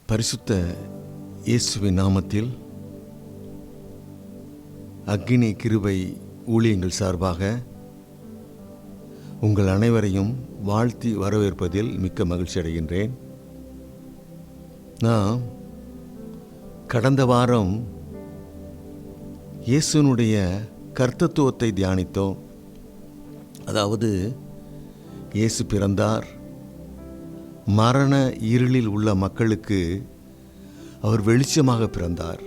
பரிசுத்த இயேசுவின் நாமத்தில் அக்கினி கிருபை ஊழியங்கள் சார்பாக உங்கள் அனைவரையும் வாழ்த்தி வரவேற்பதில் மிக்க மகிழ்ச்சி அடைகின்றேன். நாம் கடந்த வாரம் இயேசுனுடைய கர்த்தத்துவத்தை தியானித்தோம். அதாவது இயேசு பிறந்தார், மரண இருளில் உள்ள மக்களுக்கு அவர் வெளிச்சமாக பிறந்தார்.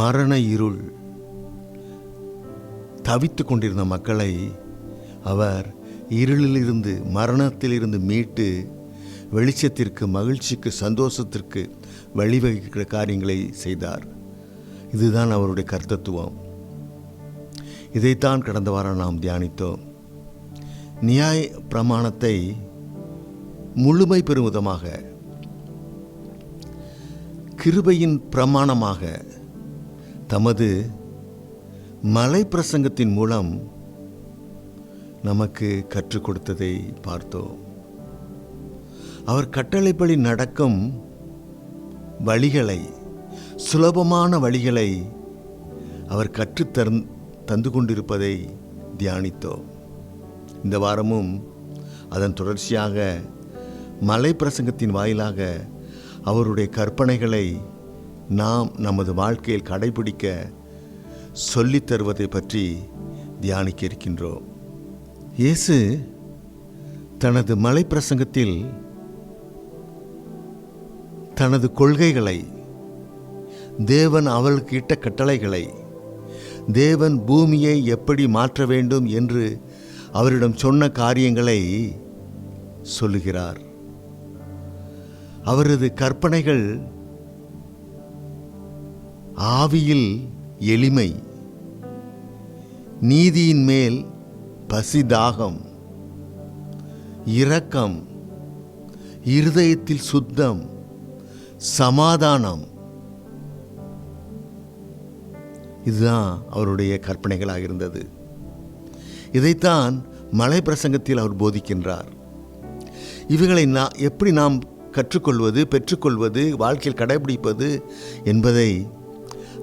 மரண இருள் தவித்து கொண்டிருந்த மக்களை அவர் இருளிலிருந்து, மரணத்திலிருந்து மீட்டு வெளிச்சத்திற்கு, மகிழ்ச்சிக்கு, சந்தோஷத்திற்கு வழிவகுக்கிற காரியங்களை செய்தார். இதுதான் அவருடைய கர்த்தத்துவம். இதைத்தான் கடந்த வாரம் நாம் தியானித்தோம். நியாய பிரமாணத்தை முழுமை பெறும் விதமாக, கிருபையின் பிரமாணமாக தமது மலை பிரசங்கத்தின் மூலம் நமக்கு கற்றுக் கொடுத்ததை பார்த்தோம். அவர் கட்டளைப்படி நடக்கும் வழிகளை, சுலபமான வழிகளை அவர் தந்து கொண்டிருப்பதை தியானித்தோம். இந்த வாரமும் அதன் தொடர்ச்சியாக மலை பிரசங்கத்தின் வாயிலாக அவருடைய கற்பனைகளை நாம் நமது வாழ்க்கையில் கடைபிடிக்க சொல்லித் தருவதை பற்றி தியானிக்க இருக்கின்றோம். இயேசு தனது மலை பிரசங்கத்தில் தனது கொள்கைகளை, தேவன் அவளுக்கு இட்ட கட்டளைகளை, தேவன் பூமியை எப்படி மாற்ற வேண்டும் என்று அவரிடம் சொன்ன காரியங்களை சொல்லுகிறார். அவரது கற்பனைகள் ஆவியில் எளிமை, நீதியின் மேல் பசிதாகம், இரக்கம், இருதயத்தில் சுத்தம், சமாதானம், இதுதான் அவருடைய கற்பனைகளாக இருந்தது. இதைத்தான் மலை பிரசங்கத்தில் அவர் போதிக்கின்றார். இவைகளை எப்படி நாம் கற்றுக்கொள்வது, பெற்றுக்கொள்வது, வாழ்க்கையில் கடைபிடிப்பது என்பதை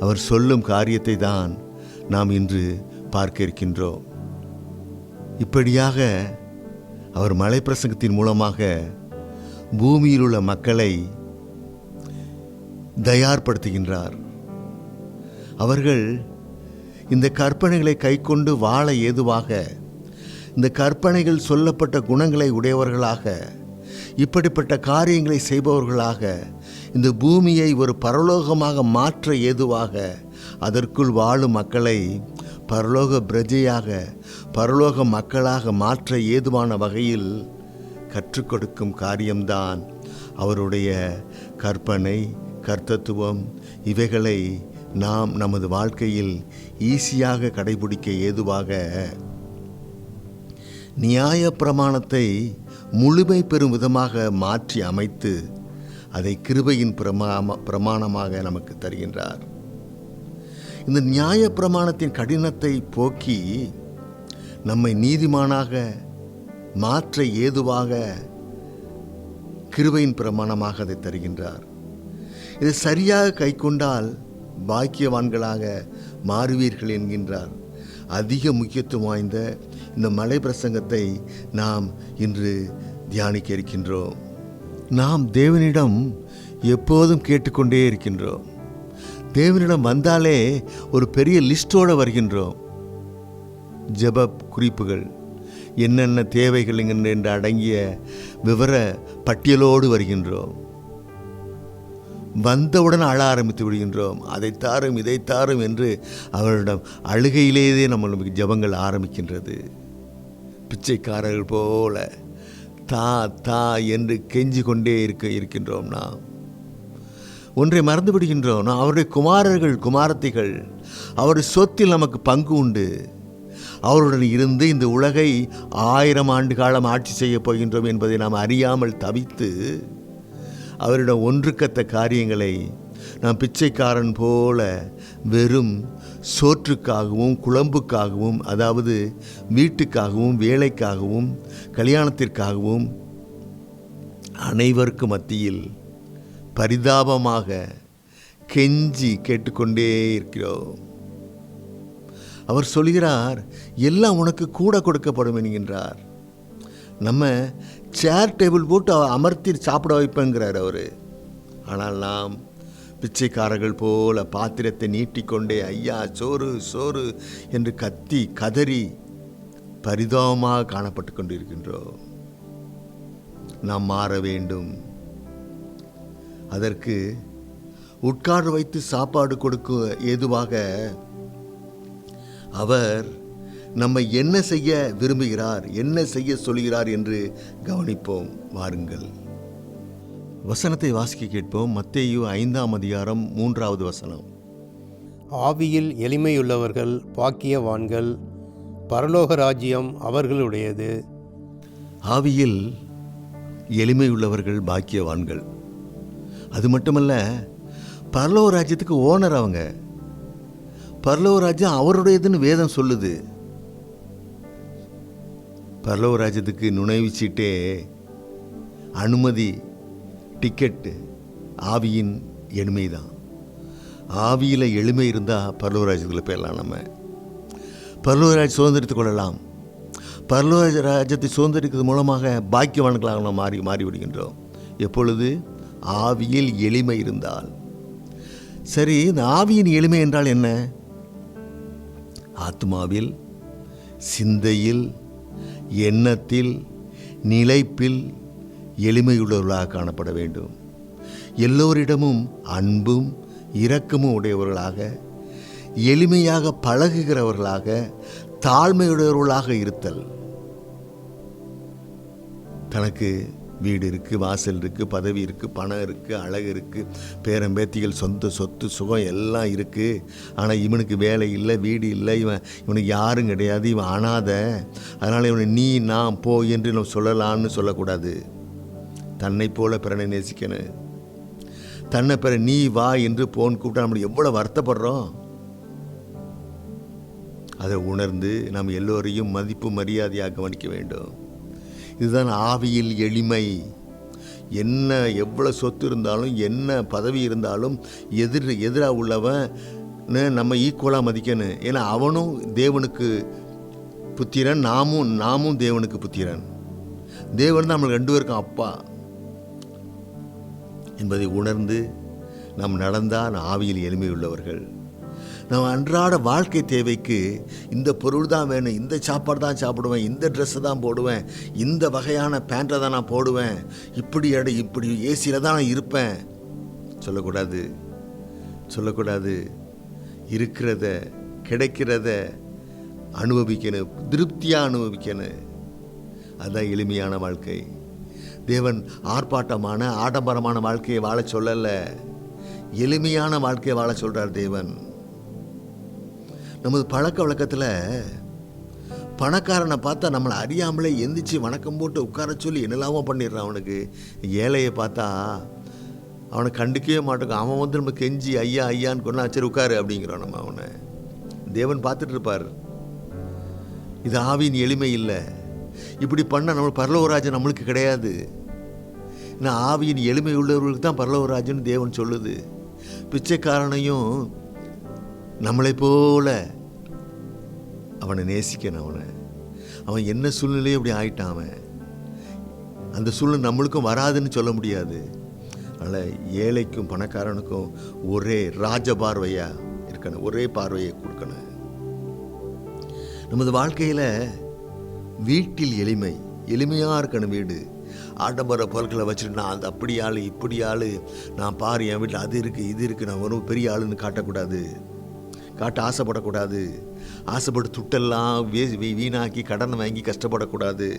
அவர் சொல்லும் காரியத்தை தான் நாம் இன்று பார்க்க இருக்கின்றோம். இப்படியாக அவர் மலை பிரசங்கத்தின் மூலமாக பூமியில் உள்ள மக்களை தயார்படுத்துகின்றார். அவர்கள் இந்த கற்பனைகளை கைக்கொண்டு வாழ ஏதுவாக, இந்த கற்பனைகள் சொல்லப்பட்ட குணங்களை உடையவர்களாக, இப்படிப்பட்ட காரியங்களை செய்பவர்களாக, இந்த பூமியை ஒரு பரலோகமாக மாற்ற ஏதுவாக, அதற்குள் வாழும் மக்களை பரலோக பிரஜையாக, பரலோக மக்களாக மாற்ற ஏதுவான வகையில் கற்றுக் கொடுக்கும் காரியம்தான் அவருடைய கற்பனை, கர்த்தத்துவம். இவைகளை நாம் நமது வாழ்க்கையில் ஈஸியாக கடைபிடிக்க ஏதுவாக நியாய பிரமாணத்தை முழுமை பெறும் விதமாக மாற்றி அமைத்து அதை கிருபையின் பிரமாணமாக நமக்கு தருகின்றார். இந்த நியாய பிரமாணத்தின் கடினத்தை போக்கி நம்மை நீதிமானாக மாற்ற ஏதுவாக கிருபையின் பிரமாணமாக அதை தருகின்றார். இதை சரியாக கைக்கொண்டால் பாக்கியவான்களாக மாறுவீர்கள் என்கின்றார். அதிக முக்கியத்துவம் வாய்ந்த இந்த மலை பிரசங்கத்தை நாம் இன்று தியானிக்க இருக்கின்றோம். நாம் தேவனிடம் எப்போதும் கேட்டுக்கொண்டே இருக்கின்றோம். தேவனிடம் வந்தாலே ஒரு பெரிய லிஸ்டோடு வருகின்றோம். ஜெப குறிப்புகள், என்னென்ன தேவைகள் என்று அடங்கிய விவர பட்டியலோடு வருகின்றோம். வந்தவுடன் அழ ஆரம்பித்து விடுகின்றோம். அதை தாரும், இதை தாரும் என்று அவரிடம் அழுகையிலேயே நம்மளுக்கு ஜெபங்கள் ஆரம்பிக்கின்றது. பிச்சைக்காரர்கள் போல தா தா என்று கெஞ்சி கொண்டே இருக்கின்றோம். நாம் ஒன்றை மறந்து விடுகின்றோம். நாம் அவருடைய குமாரர்கள், குமாரத்திகள். அவருடைய சொத்தில் நமக்கு பங்கு உண்டு. அவருடன் இருந்து இந்த உலகை 1000 ஆண்டு காலம் ஆட்சி செய்ய போகின்றோம் என்பதை நாம் அறியாமல் தவித்து அவரிடம் ஒன்றுக்கத்த காரியங்களை நாம் பிச்சைக்காரன் போல வெறும் சோற்றுக்காகவும் குழம்புக்காகவும், அதாவது வீட்டுக்காகவும் வேலைக்காகவும் கல்யாணத்திற்காகவும் அனைவருக்கு மத்தியில் பரிதாபமாக கெஞ்சி கேட்டுக்கொண்டே இருக்கிறோம். அவர் சொல்கிறார், எல்லாம் உனக்கு கூட கொடுக்கப்படும் என்கின்றார். நம்ம சேர் டேபிள் போட்டு அமர்த்தி சாப்பிட வைப்பேங்கிறார் அவர். ஆனால் நாம் பிச்சைக்காரர்கள் போல பாத்திரத்தை நீட்டிக்கொண்டே ஐயா சோறு சோறு என்று கத்தி கதறி பரிதாபமாக காணப்பட்டு கொண்டிருக்கின்றோம். நாம் மாற வேண்டும். அதற்கு உட்கார வைத்து சாப்பாடு கொடுக்க ஏதுவாக அவர் நம்மை என்ன செய்ய விரும்புகிறார், என்ன செய்ய சொல்கிறார் என்று கவனிப்போம். வாருங்கள், வசனத்தை வாசிக்க கேட்போம். மத்தேயு 5ஆம் அதிகாரம் 3வது வசனம். ஆவியில் எளிமையுள்ளவர்கள் பாக்கியவான்கள், பரலோக ராஜ்யம் அவர்களுடையது. ஆவியில் எளிமையுள்ளவர்கள் பாக்கியவான்கள். அது மட்டுமல்ல, பரலோக ராஜ்யத்துக்கு ஓனர் அவங்க. பரலோக ராஜ்யம் அவருடையதுன்னு வேதம் சொல்லுது. பரலோக ராஜ்யத்துக்கு நுழைவுச்சீட்டே, அனுமதி, டிக்கெட்டு ஆவியின் எளிமை தான். ஆவியில் எளிமை இருந்தால் பரலோக ராஜ்யத்தில் போயிடலாம். நம்ம பரலோக ராஜ்யம் சுதந்திரித்துக் கொள்ளலாம். பரலோக ராஜ்யத்தை சுதந்திரிக்கிறது மூலமாக பாக்கியவான்களாக நாம் மாறிவிடுகின்றோம். எப்பொழுது? ஆவியில் எளிமை இருந்தால். சரி, இந்த ஆவியின் எளிமை என்றால் என்ன? ஆத்மாவில், சிந்தையில், எண்ணத்தில், நிலைப்பில் எளிமையுள்ளவர்களாக காணப்பட வேண்டும். எல்லோரிடமும் அன்பும் இரக்கமும் உடையவர்களாக, எளிமையாக பழகுகிறவர்களாக, தாழ்மையுடையவர்களாக இருத்தல். தனக்கு வீடு இருக்குது, வாசல் இருக்குது, பதவி இருக்குது, பணம் இருக்குது, அழகு இருக்குது, பேரம்பேத்திகள், சொந்த சொத்து சுகம் எல்லாம் இருக்குது. ஆனால் இவனுக்கு வேலை இல்லை, வீடு இல்லை, இவனுக்கு யாரும் கிடையாது, இவன் அனாதை, அதனால் இவனை நீ நான் போ என்று நம்ம சொல்லலான்னு சொல்லக்கூடாது. தன்னை போல பிறனை நேசிக்கணும். தன்னை பிற நீ வா என்று போன் கூப்பிட்டா நம்மளுக்கு எவ்வளோ வருத்தப்படுறோம். அதை உணர்ந்து நாம் எல்லோரையும் மதிப்பு மரியாதையாக கவனிக்க வேண்டும். இதுதான் ஆவியில் எளிமை. என்ன எவ்வளோ சொத்து இருந்தாலும், என்ன பதவி இருந்தாலும், எதிராக உள்ளவன் நம்ம ஈக்குவலாக மதிக்கணும். ஏன்னா அவனும் தேவனுக்கு புத்திரன், நாமும் தேவனுக்கு புத்திரன். தேவன் தான் நம்மளுக்கு 2 பேருக்கும் அப்பா என்பதை உணர்ந்து நாம் நடந்தால் ஆவியில் எளிமை உள்ளவர்கள். நம்ம அன்றாட வாழ்க்கை தேவைக்கு இந்த பொருள் தான் வேணும், இந்த சாப்பாடு தான் சாப்பிடுவேன், இந்த ட்ரெஸ்ஸை தான் போடுவேன், இந்த வகையான பேண்ட்டை தான் நான் போடுவேன், இப்படி ஏசியில் தான் நான் இருப்பேன் சொல்லக்கூடாது. இருக்கிறத, கிடைக்கிறத அனுபவிக்கணும், திருப்தியாக அனுபவிக்கணும். அதுதான் எளிமையான வாழ்க்கை. தேவன் ஆர்ப்பாட்டமான ஆடம்பரமான வாழ்க்கையை வாழ சொல்லலை, எளிமையான வாழ்க்கையை வாழ சொல்கிறார் தேவன். நமது பழக்க வழக்கத்தில் பணக்காரனை பார்த்தா நம்மளை அறியாமலே எந்திரிச்சு வணக்கம் போட்டு உட்கார சொல்லி என்னெல்லாமோ பண்ணிடுறான். அவனுக்கு ஏழையை பார்த்தா அவனை கண்டுக்கவே மாட்டோம். அவன் வந்து நம்ம கெஞ்சி ஐயா ஐயான்னு கொண்டா சரி உட்காரு அப்படிங்கிறோம். நம்ம அவனை தேவன் பார்த்துட்டு இருப்பார். இது ஆவியின் எளிமை இல்லை. இப்படி பண்ண நம்ம பரலோகராஜன் நம்மளுக்கு கிடையாது. ஏன்னா ஆவியின் எளிமை உள்ளவர்களுக்கு தான் பரலோகராஜன் தேவன் சொல்லுது. பிச்சைக்காரனையும் நம்மளை போல அவனை நேசிக்கணும். அவன் என்ன சூழ்நிலையும் அப்படி ஆயிட்டான். அவன் அந்த சூழ்நிலை நம்மளுக்கும் வராதுன்னு சொல்ல முடியாது. அதனால் ஏழைக்கும் பணக்காரனுக்கும் ஒரே ராஜ பார்வையாக இருக்கணும், ஒரே பார்வையை கொடுக்கணும். நமது வாழ்க்கையில் வீட்டில் எளிமையாக இருக்கணும். வீடு ஆடம்பர பொருட்களை வச்சுட்டு நான் அது அப்படி ஆள் இப்படி ஆள், நான் பாரு என் வீட்டில் அது இருக்குது இது இருக்குது, நான் ஒரு பெரிய ஆளுன்னு காட்டக்கூடாது, காட்ட ஆசைப்படக்கூடாது. ஆசைப்பட்டு துட்டெல்லாம் வீணாக்கி கடன் வாங்கி கஷ்டப்படக்கூடாது.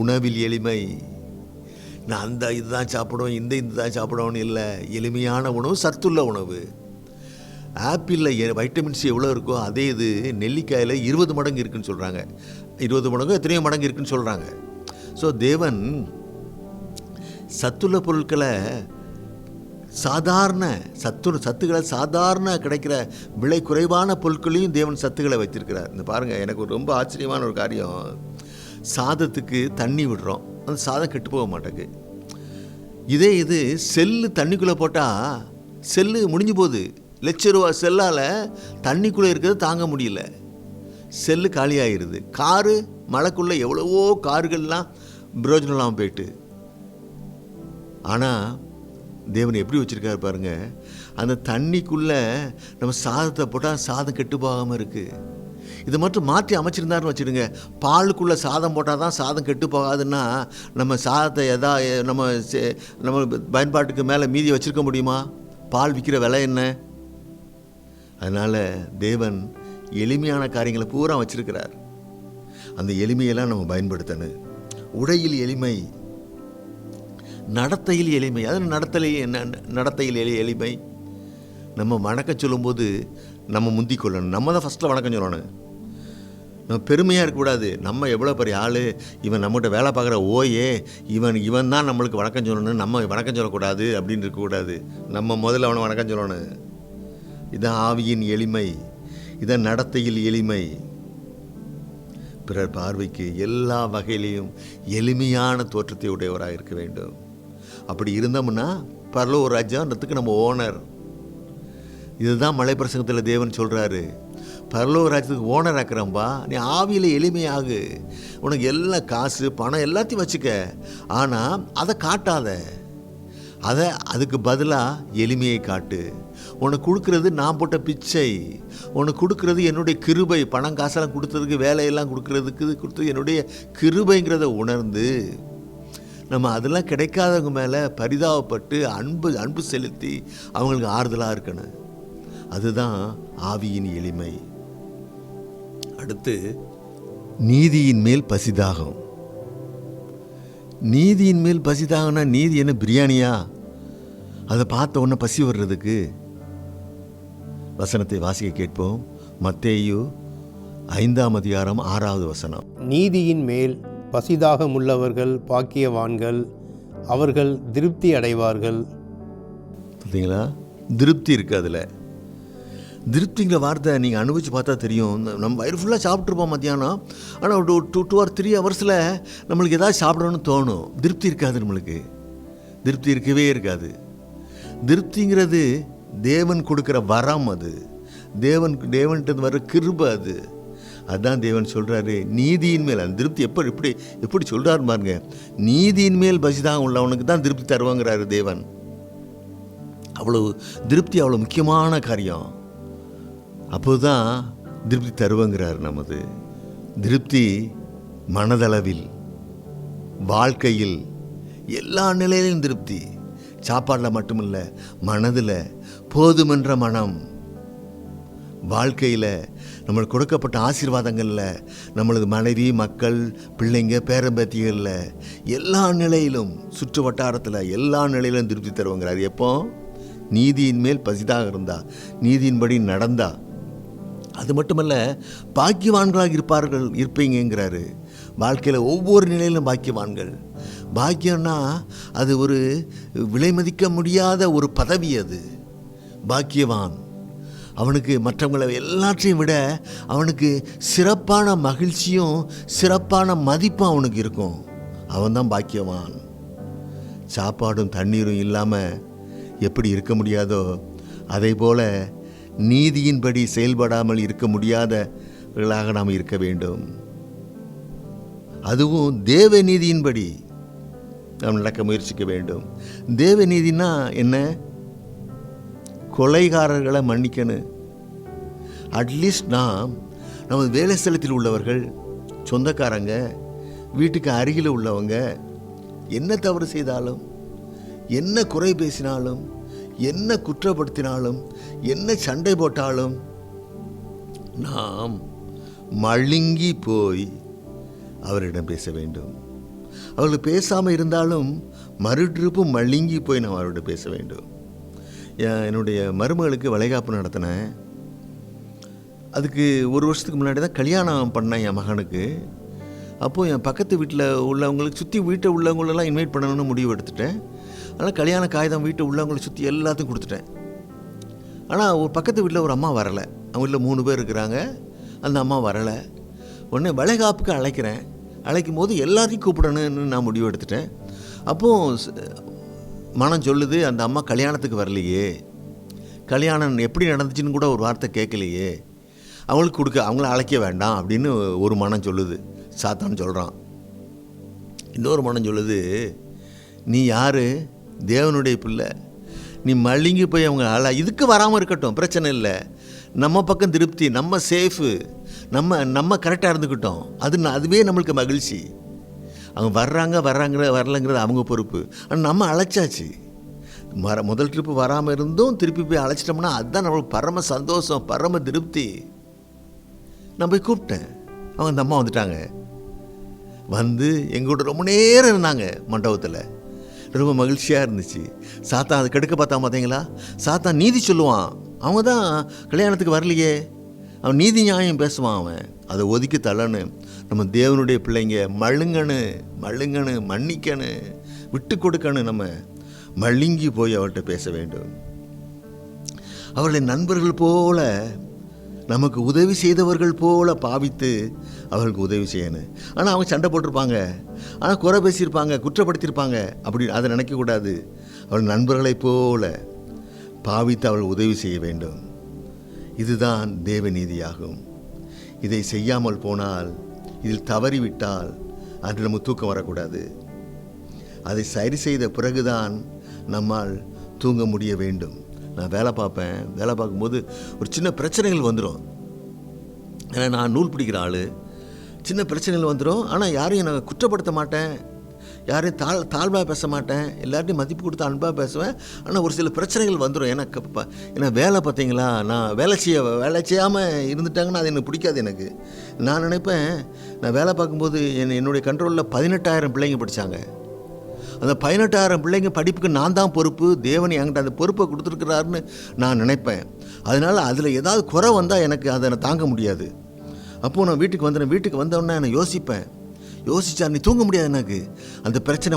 உணவில் எளிமை. நான் அந்த இதுதான் சாப்பிடுவேன், இந்த தான் சாப்பிடுவேன்னு இல்லை. எளிமையான உணவு, சத்துள்ள உணவு. ஆப்பிளில் வைட்டமின்ஸ் எவ்வளோ இருக்கோ அதே இது நெல்லிக்காயில் 20 மடங்கு இருக்குதுன்னு சொல்கிறாங்க. 20 மடங்கு எத்தனையோ மடங்கு இருக்குதுன்னு சொல்கிறாங்க. ஸோ தேவன் சத்துள்ள பொருட்களை சாதாரண சத்துக்களை சாதாரண கிடைக்கிற விலை குறைவான பொருட்களையும் தேவன் சத்துக்களை வைத்திருக்கிறார். இந்த பாருங்கள், எனக்கு ரொம்ப ஆச்சரியமான ஒரு காரியம். சாதத்துக்கு தண்ணி விடுறோம், அந்த சாதம் கெட்டு போக மாட்டேங்குது. இது செல்லு தண்ணிக்குள்ளே போட்டால் செல்லு முடிஞ்சு போகுது. ₹1,00,000 செல்லால் தண்ணிக்குள்ளே இருக்கிறது தாங்க முடியல, செல்லு காலியாகிடுது. காரு மழைக்குள்ளே எவ்வளவோ கார்கள்லாம் பிரயோஜனம் இல்லாமல் போயிட்டு. ஆனால் தேவன் எப்படி வச்சுருக்காரு பாருங்க, அந்த தண்ணிக்குள்ளே நம்ம சாதத்தை போட்டால் சாதம் கெட்டு போகாமல் இருக்குது. இதை மட்டும் மாற்றி அமைச்சிருந்தாருன்னு வச்சுடுங்க, பாலுக்குள்ளே சாதம் போட்டால் தான் சாதம் கெட்டு போகாதுன்னா நம்ம சாதத்தை நம்ம பயன்பாட்டுக்கு மேலே மீதி வச்சுருக்க முடியுமா? பால் விற்கிற விலை என்ன? அதனால் தேவன் எளிமையான காரியங்களை பூரா வச்சிருக்கிறார். அந்த எளிமையெல்லாம் நம்ம பயன்படுத்தணும். உடையில் எளிமை, நடத்தையில் எளிமை. அது நடத்தையில் எளிமை. நம்ம வணக்கம் சொல்லும்போது நம்ம முந்தி கொள்ளணும். நம்ம தான் ஃபஸ்ட்டில் வணக்கம் சொல்லணும். நம்ம பெருமையாக இருக்கக்கூடாது. நம்ம எவ்வளோ பெரிய ஆள், இவன் நம்மகிட்ட வேலை பார்க்குற ஓயே, இவன் தான் நம்மளுக்கு வணக்கம் சொல்லணும், நம்ம வணக்கம் சொல்லக்கூடாது அப்படின்னு இருக்கக்கூடாது. நம்ம முதல்ல அவனை வணக்கம் சொல்லணும். இதான் ஆவியின் எளிமை, இதான் நடத்தையில் எளிமை. பிறர் பார்வைக்கு எல்லா வகையிலையும் எளிமையான தோற்றத்தை உடையவராக இருக்க வேண்டும். அப்படி இருந்தோம்னா பரலோக ராஜ்யத்துக்கு நம்ம ஓனர். இதுதான் மலை பிரசங்கத்தில் தேவன் சொல்கிறாரு, பரலோக ராஜ்யத்துக்கு ஓனர் ஆக்குறம்பா, நீ ஆவியில் எளிமையாகு. உனக்கு எல்லா காசு பணம் எல்லாத்தையும் வச்சுக்க, ஆனால் அதை காட்டாத. அதுக்கு பதிலாக எளிமையை காட்டு. உனக்கு கொடுக்கறது நான் போட்ட பிச்சை, உனக்கு கொடுக்கறது என்னுடைய கிருபை. பணம் காசெல்லாம் கொடுத்ததுக்கு, வேலையெல்லாம் கொடுத்தது என்னுடைய கிருபைங்கிறத உணர்ந்து நம்ம அதெல்லாம் கிடைக்காதவங்க மேலே பரிதாபப்பட்டு அன்பு செலுத்தி அவங்களுக்கு ஆறுதலாக இருக்கணும். அதுதான் ஆவியின் எளிமை. அடுத்து நீதியின் மேல் பசிதாகம். நீதியின் மேல் பசிதாகம்னா நீதி என்ன பிரியாணியா? அதை பார்த்த உடனே பசி வர்றதுக்கு. வசனத்தை வாசிக்க கேட்போம். மத்தேயு 5:6. நீதியின் மேல் பசிதாகம் உள்ளவர்கள் பாக்கியவான்கள், அவர்கள் திருப்தி அடைவார்கள். பார்த்தீங்களா? திருப்தி இருக்குது அதில். திருப்திங்கிற வார்த்தை நீங்கள் அனுபவித்து பார்த்தா தெரியும். நம்ம வயிறு ஃபுல்லாக சாப்பிட்ருப்போம் மத்தியானம், ஆனால் ஒரு 2 or 3 ஹவர்ஸில் நம்மளுக்கு எதாவது சாப்பிடணும்னு தோணும். திருப்தி இருக்காது, நம்மளுக்கு திருப்தி இருக்கவே இருக்காது. திருப்திங்கிறது தேவன் கொடுக்குற வரம். அது தேவன்கிட்ட வர கிருபை. அதுதான் தேவன் சொல்கிறாரு, நீதியின் மேல். அந்த திருப்தி எப்படி சொல்கிறாரு பாருங்க. நீதியின் மேல் பசிதான் உள்ளவனுக்கு தான் திருப்தி தருவாங்கிறாரு தேவன். அவ்வளோ திருப்தி அவ்வளோ முக்கியமான காரியம். அப்போது தான் திருப்தி தருவங்கிறார். நமது திருப்தி மனதளவில், வாழ்க்கையில், எல்லா நிலையிலும் திருப்தி. சாப்பாடில் மட்டுமில்லை, மனதில் போதுமென்ற மனம். வாழ்க்கையில் நம்மளுக்கு கொடுக்கப்பட்ட ஆசீர்வாதங்களில், நம்மளது மனைவி, மக்கள், பிள்ளைங்க, பேரம்பேத்திகளில், எல்லா நிலையிலும், சுற்று வட்டாரத்தில் எல்லா நிலையிலும் திருப்தி தருவங்கிறார். எப்போ? நீதியின் மேல் பசிதாக இருந்தா, நீதியின்படி நடந்தா. அது மட்டுமல்ல, பாக்கியவான்களாக இருப்பீங்கிறாரு. வாழ்க்கையில் ஒவ்வொரு நிலையிலும் பாக்கியவான்கள். பாக்கியம்னா அது ஒரு விலை மதிக்க முடியாத ஒரு பதவி. அது பாக்கியவான். அவனுக்கு மற்றவங்களை எல்லாற்றையும் விட அவனுக்கு சிறப்பான மகிழ்ச்சியும் சிறப்பான மதிப்பும் அவனுக்கு இருக்கும். அவன்தான் பாக்கியவான். சாப்பாடும் தண்ணீரும் இல்லாமல் எப்படி இருக்க முடியாதோ, அதே போல் நீதியின்படி செயல்படாமல் இருக்க முடியாதவர்களாக நாம் இருக்க வேண்டும். அதுவும் தேவ நீதியின்படி நாம் நடக்க முயற்சிக்க வேண்டும். தேவ நீதினா என்ன? கொலைகாரர்களை மன்னிக்கணும். அட்லீஸ்ட் நம்ம வேலை ஸ்தலத்தில் உள்ளவர்கள், சொந்தக்காரங்க, வீட்டுக்கு அருகில் உள்ளவங்க என்ன தவறு செய்தாலும், என்ன குறை பேசினாலும், என்ன குற்றப்படுத்தினாலும், என்ன சண்டை போட்டாலும் நாம் மழுங்கி போய் அவரிடம் பேச வேண்டும். அவர்கள் பேசாமல் இருந்தாலும் மறுட்ருப்பும் மழுங்கி போய் நாம் அவர்கிட்ட பேச வேண்டும். என்னுடைய மருமகளுக்கு வளைகாப்பு நடத்தினேன். அதுக்கு 1 வருஷத்துக்கு முன்னாடி தான் கல்யாணம் பண்ணேன் என் மகனுக்கு. அப்போது என் பக்கத்து வீட்டில் உள்ளவங்களுக்கு, சுற்றி வீட்டை உள்ளவங்களெல்லாம் இன்வைட் பண்ணணும்னு முடிவு எடுத்துட்டேன். ஆனால் கல்யாண காகிதம் வீட்டை உள்ளவங்களை சுற்றி எல்லாத்தையும் கொடுத்துட்டேன். ஆனால் ஒரு பக்கத்து வீட்டில் ஒரு அம்மா வரலை. அவங்க வீட்டில் 3 பேர் இருக்கிறாங்க. அந்த அம்மா வரலை. உடனே வளைகாப்புக்கு அழைக்கும் போது எல்லாத்தையும் கூப்பிடணும்னு நான் முடிவு எடுத்துட்டேன். அப்போது மனம் சொல்லுது, அந்த அம்மா கல்யாணத்துக்கு வரலையே, கல்யாணம் எப்படி நடந்துச்சுன்னு கூட ஒரு வார்த்தை கேட்கலையே, அவங்கள அழைக்க வேண்டாம் அப்படின்னு ஒரு மனம் சொல்லுது. சாத்தான் சொல்கிறான். இன்னொரு மனம் சொல்லுது, நீ யார்? தேவனுடைய பிள்ளை, நீ மழுங்கி போய் அவங்க இதுக்கு வராமல் இருக்கட்டும், பிரச்சனை இல்லை, நம்ம பக்கம் திருப்தி, நம்ம சேஃபு, நம்ம கரெக்டாக இருந்துக்கிட்டோம், அதுவே நம்மளுக்கு மகிழ்ச்சி. அவங்க வரலங்கிறது அவங்க பொறுப்பு. ஆனால் நம்ம அழைச்சாச்சு. முதல் ட்ரிப்பு வராமல் இருந்தும் திருப்பி போய் அழைச்சிட்டோம்னா அதுதான் நம்மளுக்கு பரம சந்தோஷம், பரம திருப்தி. நான் போய் கூப்பிட்டேன், அவங்க அந்த அம்மா வந்துட்டாங்க. வந்து எங்கூட ரொம்ப நேரம் இருந்தாங்க மண்டபத்தில். ரொம்ப மகிழ்ச்சியாக இருந்துச்சு. சாத்தான் அது கெடுக்க பார்த்தீங்களா? சாத்தான் நீதி சொல்லுவான். அவங்க தான் கல்யாணத்துக்கு வரலையே, அவன் நீதி நியாயம் பேசுவான். அவன் அதை ஒதுக்கி தள்ளனு. நம்ம தேவனுடைய பிள்ளைங்க மழுங்கன்னு மன்னிக்கணும், விட்டு கொடுக்கணும். நம்ம மழுங்கி போய் அவர்கிட்ட பேச வேண்டும். அவர்களை நண்பர்கள் போல, நமக்கு உதவி செய்தவர்கள் போல பாவித்து அவர்களுக்கு உதவி செய்யணும். ஆனால் அவங்க சண்டை போட்டிருப்பாங்க, ஆனால் குறை பேசியிருப்பாங்க, குற்றப்படுத்தியிருப்பாங்க. அப்படி அதை நினைக்கக்கூடாது. அவள் நண்பர்களைப் போல பாவித்து அவள் உதவி செய்ய வேண்டும். இதுதான் தேவநீதியாகும். இதை செய்யாமல் போனால், இதில் தவறிவிட்டால் அன்று நமக்கு தூக்கம் வரக்கூடாது. அதை சரி செய்த பிறகுதான் நம்மால் தூங்க முடிய வேண்டும். நான் வேலை பார்க்கும்போது ஒரு சின்ன பிரச்சனைகள் வந்துடும். ஏன்னா நான் நூல் பிடிக்கிற ஆள். சின்ன பிரச்சனைகள் வந்துடும். ஆனால் யாரையும் நான் குற்றப்படுத்த மாட்டேன், யாரையும் தாழ்வாக பேச மாட்டேன், எல்லார்ட்டையும் மதிப்பு கொடுத்து அன்பாக பேசுவேன். ஆனால் ஒரு சில பிரச்சனைகள் வந்துடும். ஏன்னா வேலை பார்த்தீங்களா, நான் வேலை செய்யாமல் இருந்துட்டாங்கன்னா அது எனக்கு பிடிக்காது. எனக்கு நான் நினைப்பேன், நான் வேலை பார்க்கும்போது என்னுடைய கண்ட்ரோலில் 18,000 பிள்ளைங்க படித்தாங்க. அந்த 18,000 பிள்ளைங்க படிப்புக்கு நான் தான் பொறுப்பு. தேவன் என்கிட்ட அந்த பொறுப்பை கொடுத்துருக்கிறாருன்னு நான் நினைப்பேன். அதனால் அதில் ஏதாவது குறை வந்தால் எனக்கு அதை தாங்க முடியாது. அப்போது நான் வீட்டுக்கு வந்தோடனே நான் யோசிச்சா நீ தூங்க முடியாது. எனக்கு அந்த பிரச்சனை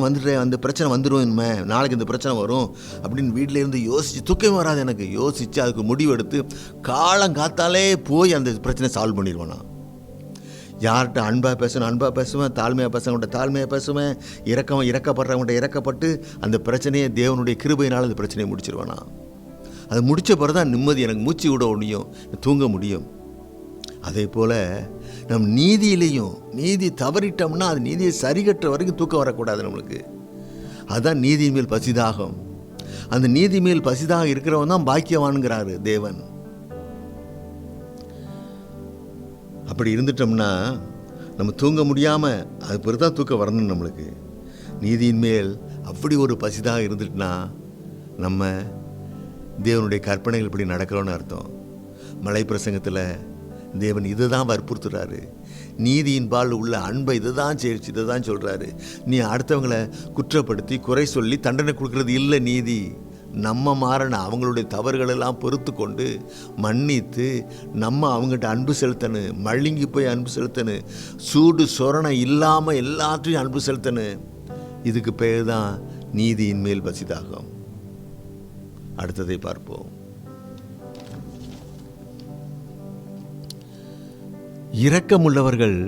வந்துடும், இனிமே நாளைக்கு இந்த பிரச்சனை வரும் அப்படின்னு வீட்டிலேருந்து யோசித்து தூக்கமே வராது எனக்கு. யோசித்து அதுக்கு முடிவெடுத்து காலங்காத்தாலே போய் அந்த பிரச்சனை சால்வ் பண்ணிடுவேன். நான் யார்கிட்ட அன்பாக பேசுவேன், தாழ்மையாக பேசுகிறவங்கள்ட்ட தாழ்மையாக பேசுவேன், இறக்கப்படுறவங்கள்ட்ட இறக்கப்பட்டு அந்த பிரச்சனையை தேவனுடைய கிருபையினால் அந்த பிரச்சனையை முடிச்சிருவேன். நான் அதை முடித்த பிறகு தான் நிம்மதி, எனக்கு மூச்சு விட முடியும், தூங்க முடியும். அதே போல் நம் நீதி தவறிட்டோம்னா அது நீதியை சரிகட்டுற வரைக்கும் தூக்கம் வரக்கூடாது நம்மளுக்கு. அதுதான் நீதியின் மேல் பசிதாகம். அந்த நீதி மேல் பசிதாக இருக்கிறவன் தான் பாக்கியவான்கிறாரு தேவன். அப்படி இருந்துட்டோம்னா நம்ம தூங்க முடியாமல் அது பிறகு தான் தூக்கம் வரணும் நம்மளுக்கு. நீதியின் மேல் அப்படி ஒரு பசிதாக இருந்துட்டுனா நம்ம தேவனுடைய கற்பனைகள் இப்படி நடக்கிறோன்னு அர்த்தம். மலை பிரசங்கத்தில் தேவன் இதை தான் வற்புறுத்துறாரு. நீதியின் பால் உள்ள அன்பை இதை தான் சொல்கிறாரு. நீ அடுத்தவங்களை குற்றப்படுத்தி குறை சொல்லி தண்டனை கொடுக்கறது இல்லை நீதி. நம்ம மாறன அவங்களுடைய தவறுகளெல்லாம் பொறுத்து கொண்டு மன்னித்து நம்ம அவங்ககிட்ட அன்பு செலுத்தணும். மழுங்கி போய் அன்பு செலுத்தணும். சூடு சொரணை இல்லாமல் எல்லாத்தையும் அன்பு செலுத்தணும். இதுக்கு பேர் தான் நீதியின் மேல் பசிதாகம். அடுத்ததை பார்ப்போம். இரக்கமுள்ளவர்கள்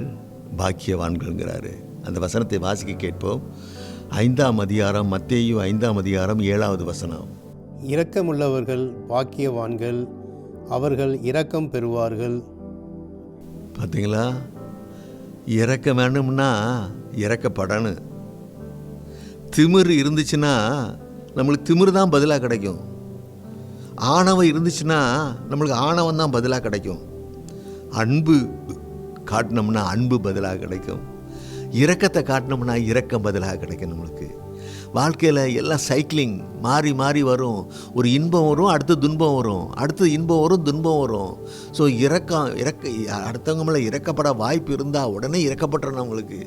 பாக்கியவான்கள்ங்கிறாரு. அந்த வசனத்தை வாசிக்க கேட்போம். 5ஆம் அதிகாரம், மத்தேயு 5ஆம் அதிகாரம் 7வது வசனம். இரக்கமுள்ளவர்கள் பாக்கியவான்கள், அவர்கள் இரக்கம் பெறுவார்கள். பார்த்தீங்களா? இரக்கம் வேணும்னா இறக்கப்படணும். திமிர் இருந்துச்சுன்னா நம்மளுக்கு திமிர் தான் பதிலாக கிடைக்கும். ஆணவம் இருந்துச்சுன்னா நம்மளுக்கு ஆணவம் தான் பதிலாக கிடைக்கும். அன்பு காட்டினோம்னா அன்பு பதிலாக கிடைக்கும். இரக்கத்தை காட்டினோம்னா இரக்கம் பதிலாக கிடைக்கும். நம்மளுக்கு வாழ்க்கையில் எல்லாம் சைக்கிளிங் மாறி வரும். ஒரு இன்பம் வரும், அடுத்து துன்பம் வரும், அடுத்து இன்பம் வரும், துன்பம் வரும். ஸோ அடுத்தவங்க மேலே இறக்கப்பட வாய்ப்பு இருந்தால் உடனே இறக்கப்பட்டுறணும். அவங்களுக்கு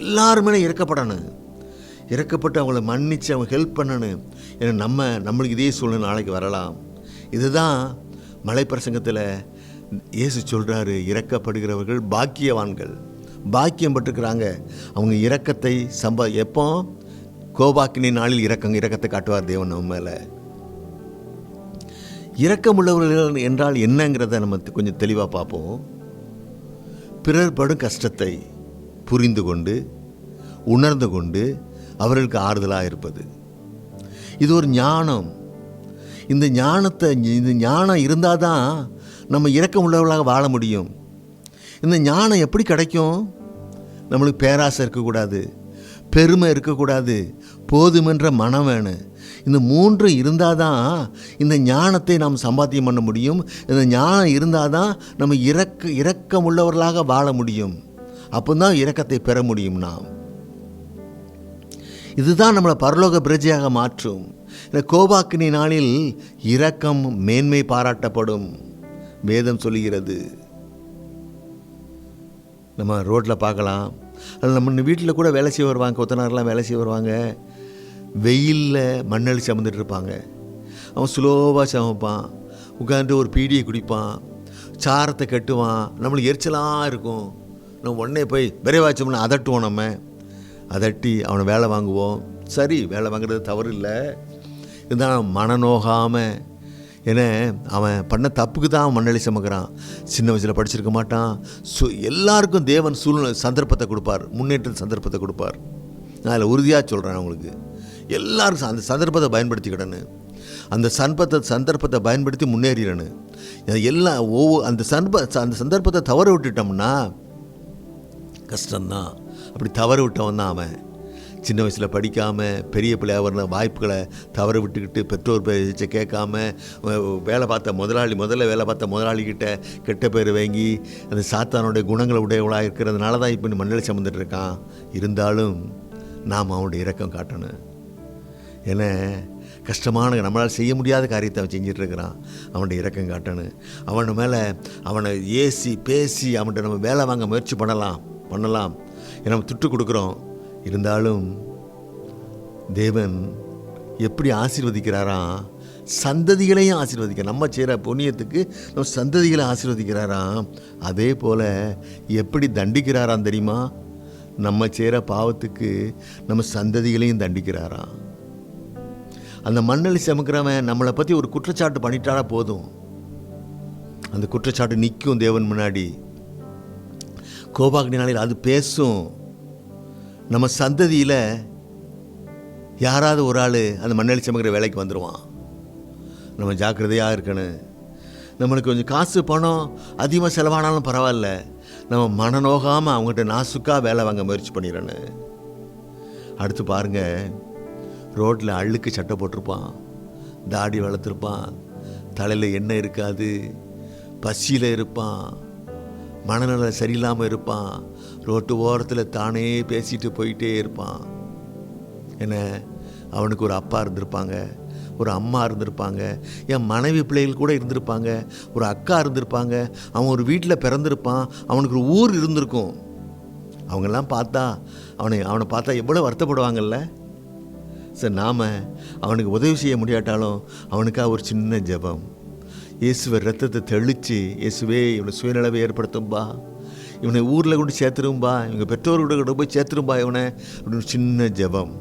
எல்லாருமே இறக்கப்படணும். இறக்கப்பட்டு அவங்கள மன்னித்து அவங்க ஹெல்ப் பண்ணணும். ஏன்னா நம்மளுக்கு இதே சூழ்நிலை நாளைக்கு வரலாம். இதுதான் மலை பிரசங்கத்தில் இயேசு சொல்கிறாரு, இறக்கப்படுகிறவர்கள் பாக்கியவான்கள். பாக்கியம் பட்டிருக்கிறாங்க. அவங்க இரக்கத்தை எப்போ கோபாக்கினி நாளில் இரக்கத்தை காட்டுவார் தேவன் நம்ம மேலே. இரக்கமுள்ளவர்கள் என்றால் என்னங்கிறத நம்ம கொஞ்சம் தெளிவாக பார்ப்போம். பிறர் படும் கஷ்டத்தை புரிந்து கொண்டு உணர்ந்து கொண்டு அவர்களுக்கு ஆறுதலாக இருப்பது. இது ஒரு ஞானம். இந்த ஞானம் இருந்தால் தான் நம்ம இரக்கம் உள்ளவர்களாக வாழ முடியும். இந்த ஞானம் எப்படி கிடைக்கும்? நம்மளுக்கு பேராசை இருக்கக்கூடாது, பெருமை இருக்கக்கூடாது, போதுமென்ற மனம் வேணும். இந்த 3 இருந்தால் தான் இந்த ஞானத்தை நாம் சம்பாத்தியம் பண்ண முடியும். இந்த ஞானம் இருந்தால் தான் நம்ம இரக்கம் உள்ளவர்களாக வாழ முடியும். அப்போ தான் இரக்கத்தை பெற முடியும். நாம் இதுதான் நம்மளை பரலோக பிரஜையாக மாற்றும். இந்த கோபாக்கினி நாளில் இரக்கம் மேன்மை பாராட்டப்படும் வேதம் சொல்லுகிறது. நம்ம ரோட்டில் பார்க்கலாம், அதில் நம்ம வீட்டில் கூட வேலை செய்ய வருவாங்க, கொத்தனாரெலாம் வேலை செய்ய வருவாங்க. வெயிலில் மண்ணள்ளி சமந்துட்டு இருப்பாங்க. அவன் ஸ்லோவாக சமைப்பான், உட்காந்துட்டு ஒரு பீடியை குடிப்பான், சாரத்தை கட்டுவான். நம்மளுக்கு எரிச்சலாக இருக்கும். நம்ம உடனே போய் விரைவாச்சோம்னா அதட்டுவோம். நம்ம அதட்டி அவனை வேலை வாங்குவோம். சரி, வேலை வாங்குறது தவறு இல்லை, இருந்தாலும் மனநோகாமல். ஏன்னா அவன் பண்ண தப்புக்கு தான் அவன் மண்ணள்ளி சமைக்கிறான். சின்ன வயசில் படிச்சிருக்க மாட்டான். எல்லாருக்கும் தேவன் சந்தர்ப்பத்தை கொடுப்பார், முன்னேற்ற சந்தர்ப்பத்தை கொடுப்பார். நான் அதில் உறுதியாக சொல்கிறேன் அவங்களுக்கு. எல்லாருக்கும் அந்த சந்தர்ப்பத்தை பயன்படுத்திக்கிடணும். அந்த சந்தர்ப்பத்தை பயன்படுத்தி முன்னேறிடணும். எல்லாம் அந்த சந்தர்ப்பத்தை தவற விட்டுட்டோம்னா கஷ்டம்தான். அப்படி தவற விட்டவன் தான் அவன். சின்ன வயசில் படிக்காமல் பெரிய பிள்ளையாக வர வாய்ப்புகளை தவற விட்டுக்கிட்டு, பெற்றோர் பேச்சை கேட்காம, முதல்ல வேலை பார்த்த முதலாளிகிட்ட கெட்ட பேர் வாங்கி அந்த சாத்தானுடைய குணங்களை உடையவளாக இருக்கிறதுனால தான் இப்போ மண்ணள்ளி சமந்துட்டு இருக்கான். இருந்தாலும் நாம் அவனுடைய இரக்கம் காட்டணும். ஏன்னா கஷ்டமான நம்மளால் செய்ய முடியாத காரியத்தை அவன் செஞ்சிட்ருக்கிறான். அவனுடைய இரக்கம் காட்டணும். அவனை ஏசி பேசி அவன்கிட்ட நம்ம வேலை வாங்க முயற்சி பண்ணலாம். நம்ம துட்டு கொடுக்குறோம். இருந்தாலும் தேவன் எப்படி ஆசீர்வதிக்கிறாராம், சந்ததிகளையும் ஆசீர்வதிக்கிறார். நம்ம செய்கிற புண்ணியத்துக்கு நம்ம சந்ததிகளை ஆசீர்வதிக்கிறாராம். அதே போல் எப்படி தண்டிக்கிறாராம் தெரியுமா? நம்ம செய்கிற பாவத்துக்கு நம்ம சந்ததிகளையும் தண்டிக்கிறாராம். அந்த மண்ணள்ளி சமைக்கிறவன் நம்மளை பற்றி ஒரு குற்றச்சாட்டு பண்ணிட்டாலே போதும், அந்த குற்றச்சாட்டு நிற்கும் தேவன் முன்னாடி. கோபாக்னி நாளில் அது பேசும். நம்ம சந்ததியில் யாராவது ஒரு ஆள் அந்த மண்ணள்ளி சமைக்கிற வேலைக்கு வந்துடுவான். நம்ம ஜாக்கிரதையாக இருக்கணும். நம்மளுக்கு கொஞ்சம் காசு பணம் அதிகமாக செலவானாலும் பரவாயில்ல, நம்ம மனநோகாமல் அவங்ககிட்ட நாசுக்காக வேலை வாங்க முயற்சி பண்ணிடணும். அடுத்து பாருங்கள், ரோட்டில் அழுக்கு சட்டை போட்டிருப்பான், தாடி வளர்த்துருப்பான், தலையில் எண்ணெய் இருக்காது, பசியில் இருப்பான், மனநல சரியில்லாமல் இருப்பான், ரோட்டு ஓரத்தில் தானே பேசிட்டு போயிட்டே இருப்பான். என்ன, அவனுக்கு ஒரு அப்பா இருந்திருப்பாங்க, ஒரு அம்மா இருந்திருப்பாங்க, என் மனைவி பிள்ளைகள் கூட இருந்திருப்பாங்க, ஒரு அக்கா இருந்திருப்பாங்க, அவன் ஒரு வீட்டில் பிறந்திருப்பான், அவனுக்கு ஒரு ஊர் இருந்திருக்கும். அவங்கெல்லாம் பார்த்தா அவனை பார்த்தா எவ்வளோ வருத்தப்படுவாங்கல்ல. சார், நாம் அவனுக்கு உதவி செய்ய முடியாட்டாலும் அவனுக்காக ஒரு சின்ன ஜெபம், இயேசுவை ரத்தத்தை தெளித்து, இயேசுவே இவனை சுயநலவை ஏற்படுத்தும்பா, இவனை ஊரில் கொண்டு சேர்த்துரும்பா, இவங்க பெற்றோர்கிட்ட கொண்டு போய் சேர்த்துரும்பா இவனை அப்படின்னு சின்ன ஜெபம்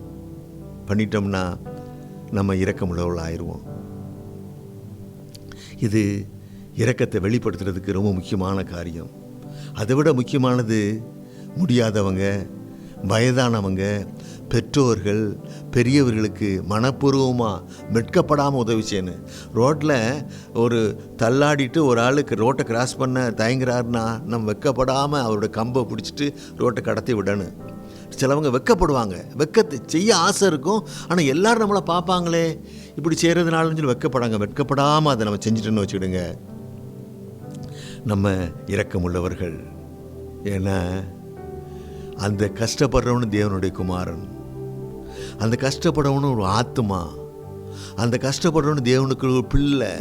பண்ணிட்டோம்னா நம்ம இரக்கமுள்ளவர்கள் ஆயிடுவோம். இது இரக்கத்தை வெளிப்படுத்துறதுக்கு ரொம்ப முக்கியமான காரியம். அதை விட முக்கியமானது முடியாதவங்க, வயதானவங்க, பெற்றோர்கள், பெரியவர்களுக்கு மனப்பூர்வமாக வெட்கப்படாமல் உதவி செய்யணும். ரோட்டில் ஒரு தள்ளாடிட்டு ஒரு ஆளுக்கு ரோட்டை கிராஸ் பண்ண தயங்குறாருன்னா நம்ம வெட்கப்படாமல் அவரோட கம்பை பிடிச்சிட்டு ரோட்டை கடத்தி விடணும். சிலவங்க வெட்கப்படுவாங்க, வெட்கத்தை செய்ய ஆசை இருக்கும், ஆனால் எல்லோரும் நம்மளை பார்ப்பாங்களே இப்படி செய்கிறதுனாலும் சொல்லி வெட்கப்படாமல் அதை நம்ம செஞ்சுட்டோன்னு வச்சுக்கிடுங்க. நம்ம இரக்கமுள்ளவர்கள். ஏன்னா அந்த கஷ்டப்படுறவனு தேவனுடைய குமாரன், அந்த கஷ்டப்படுறவனு ஒரு ஆத்மா, அந்த கஷ்டப்படுறவனு தேவனுக்கு ஒரு பிள்ளை.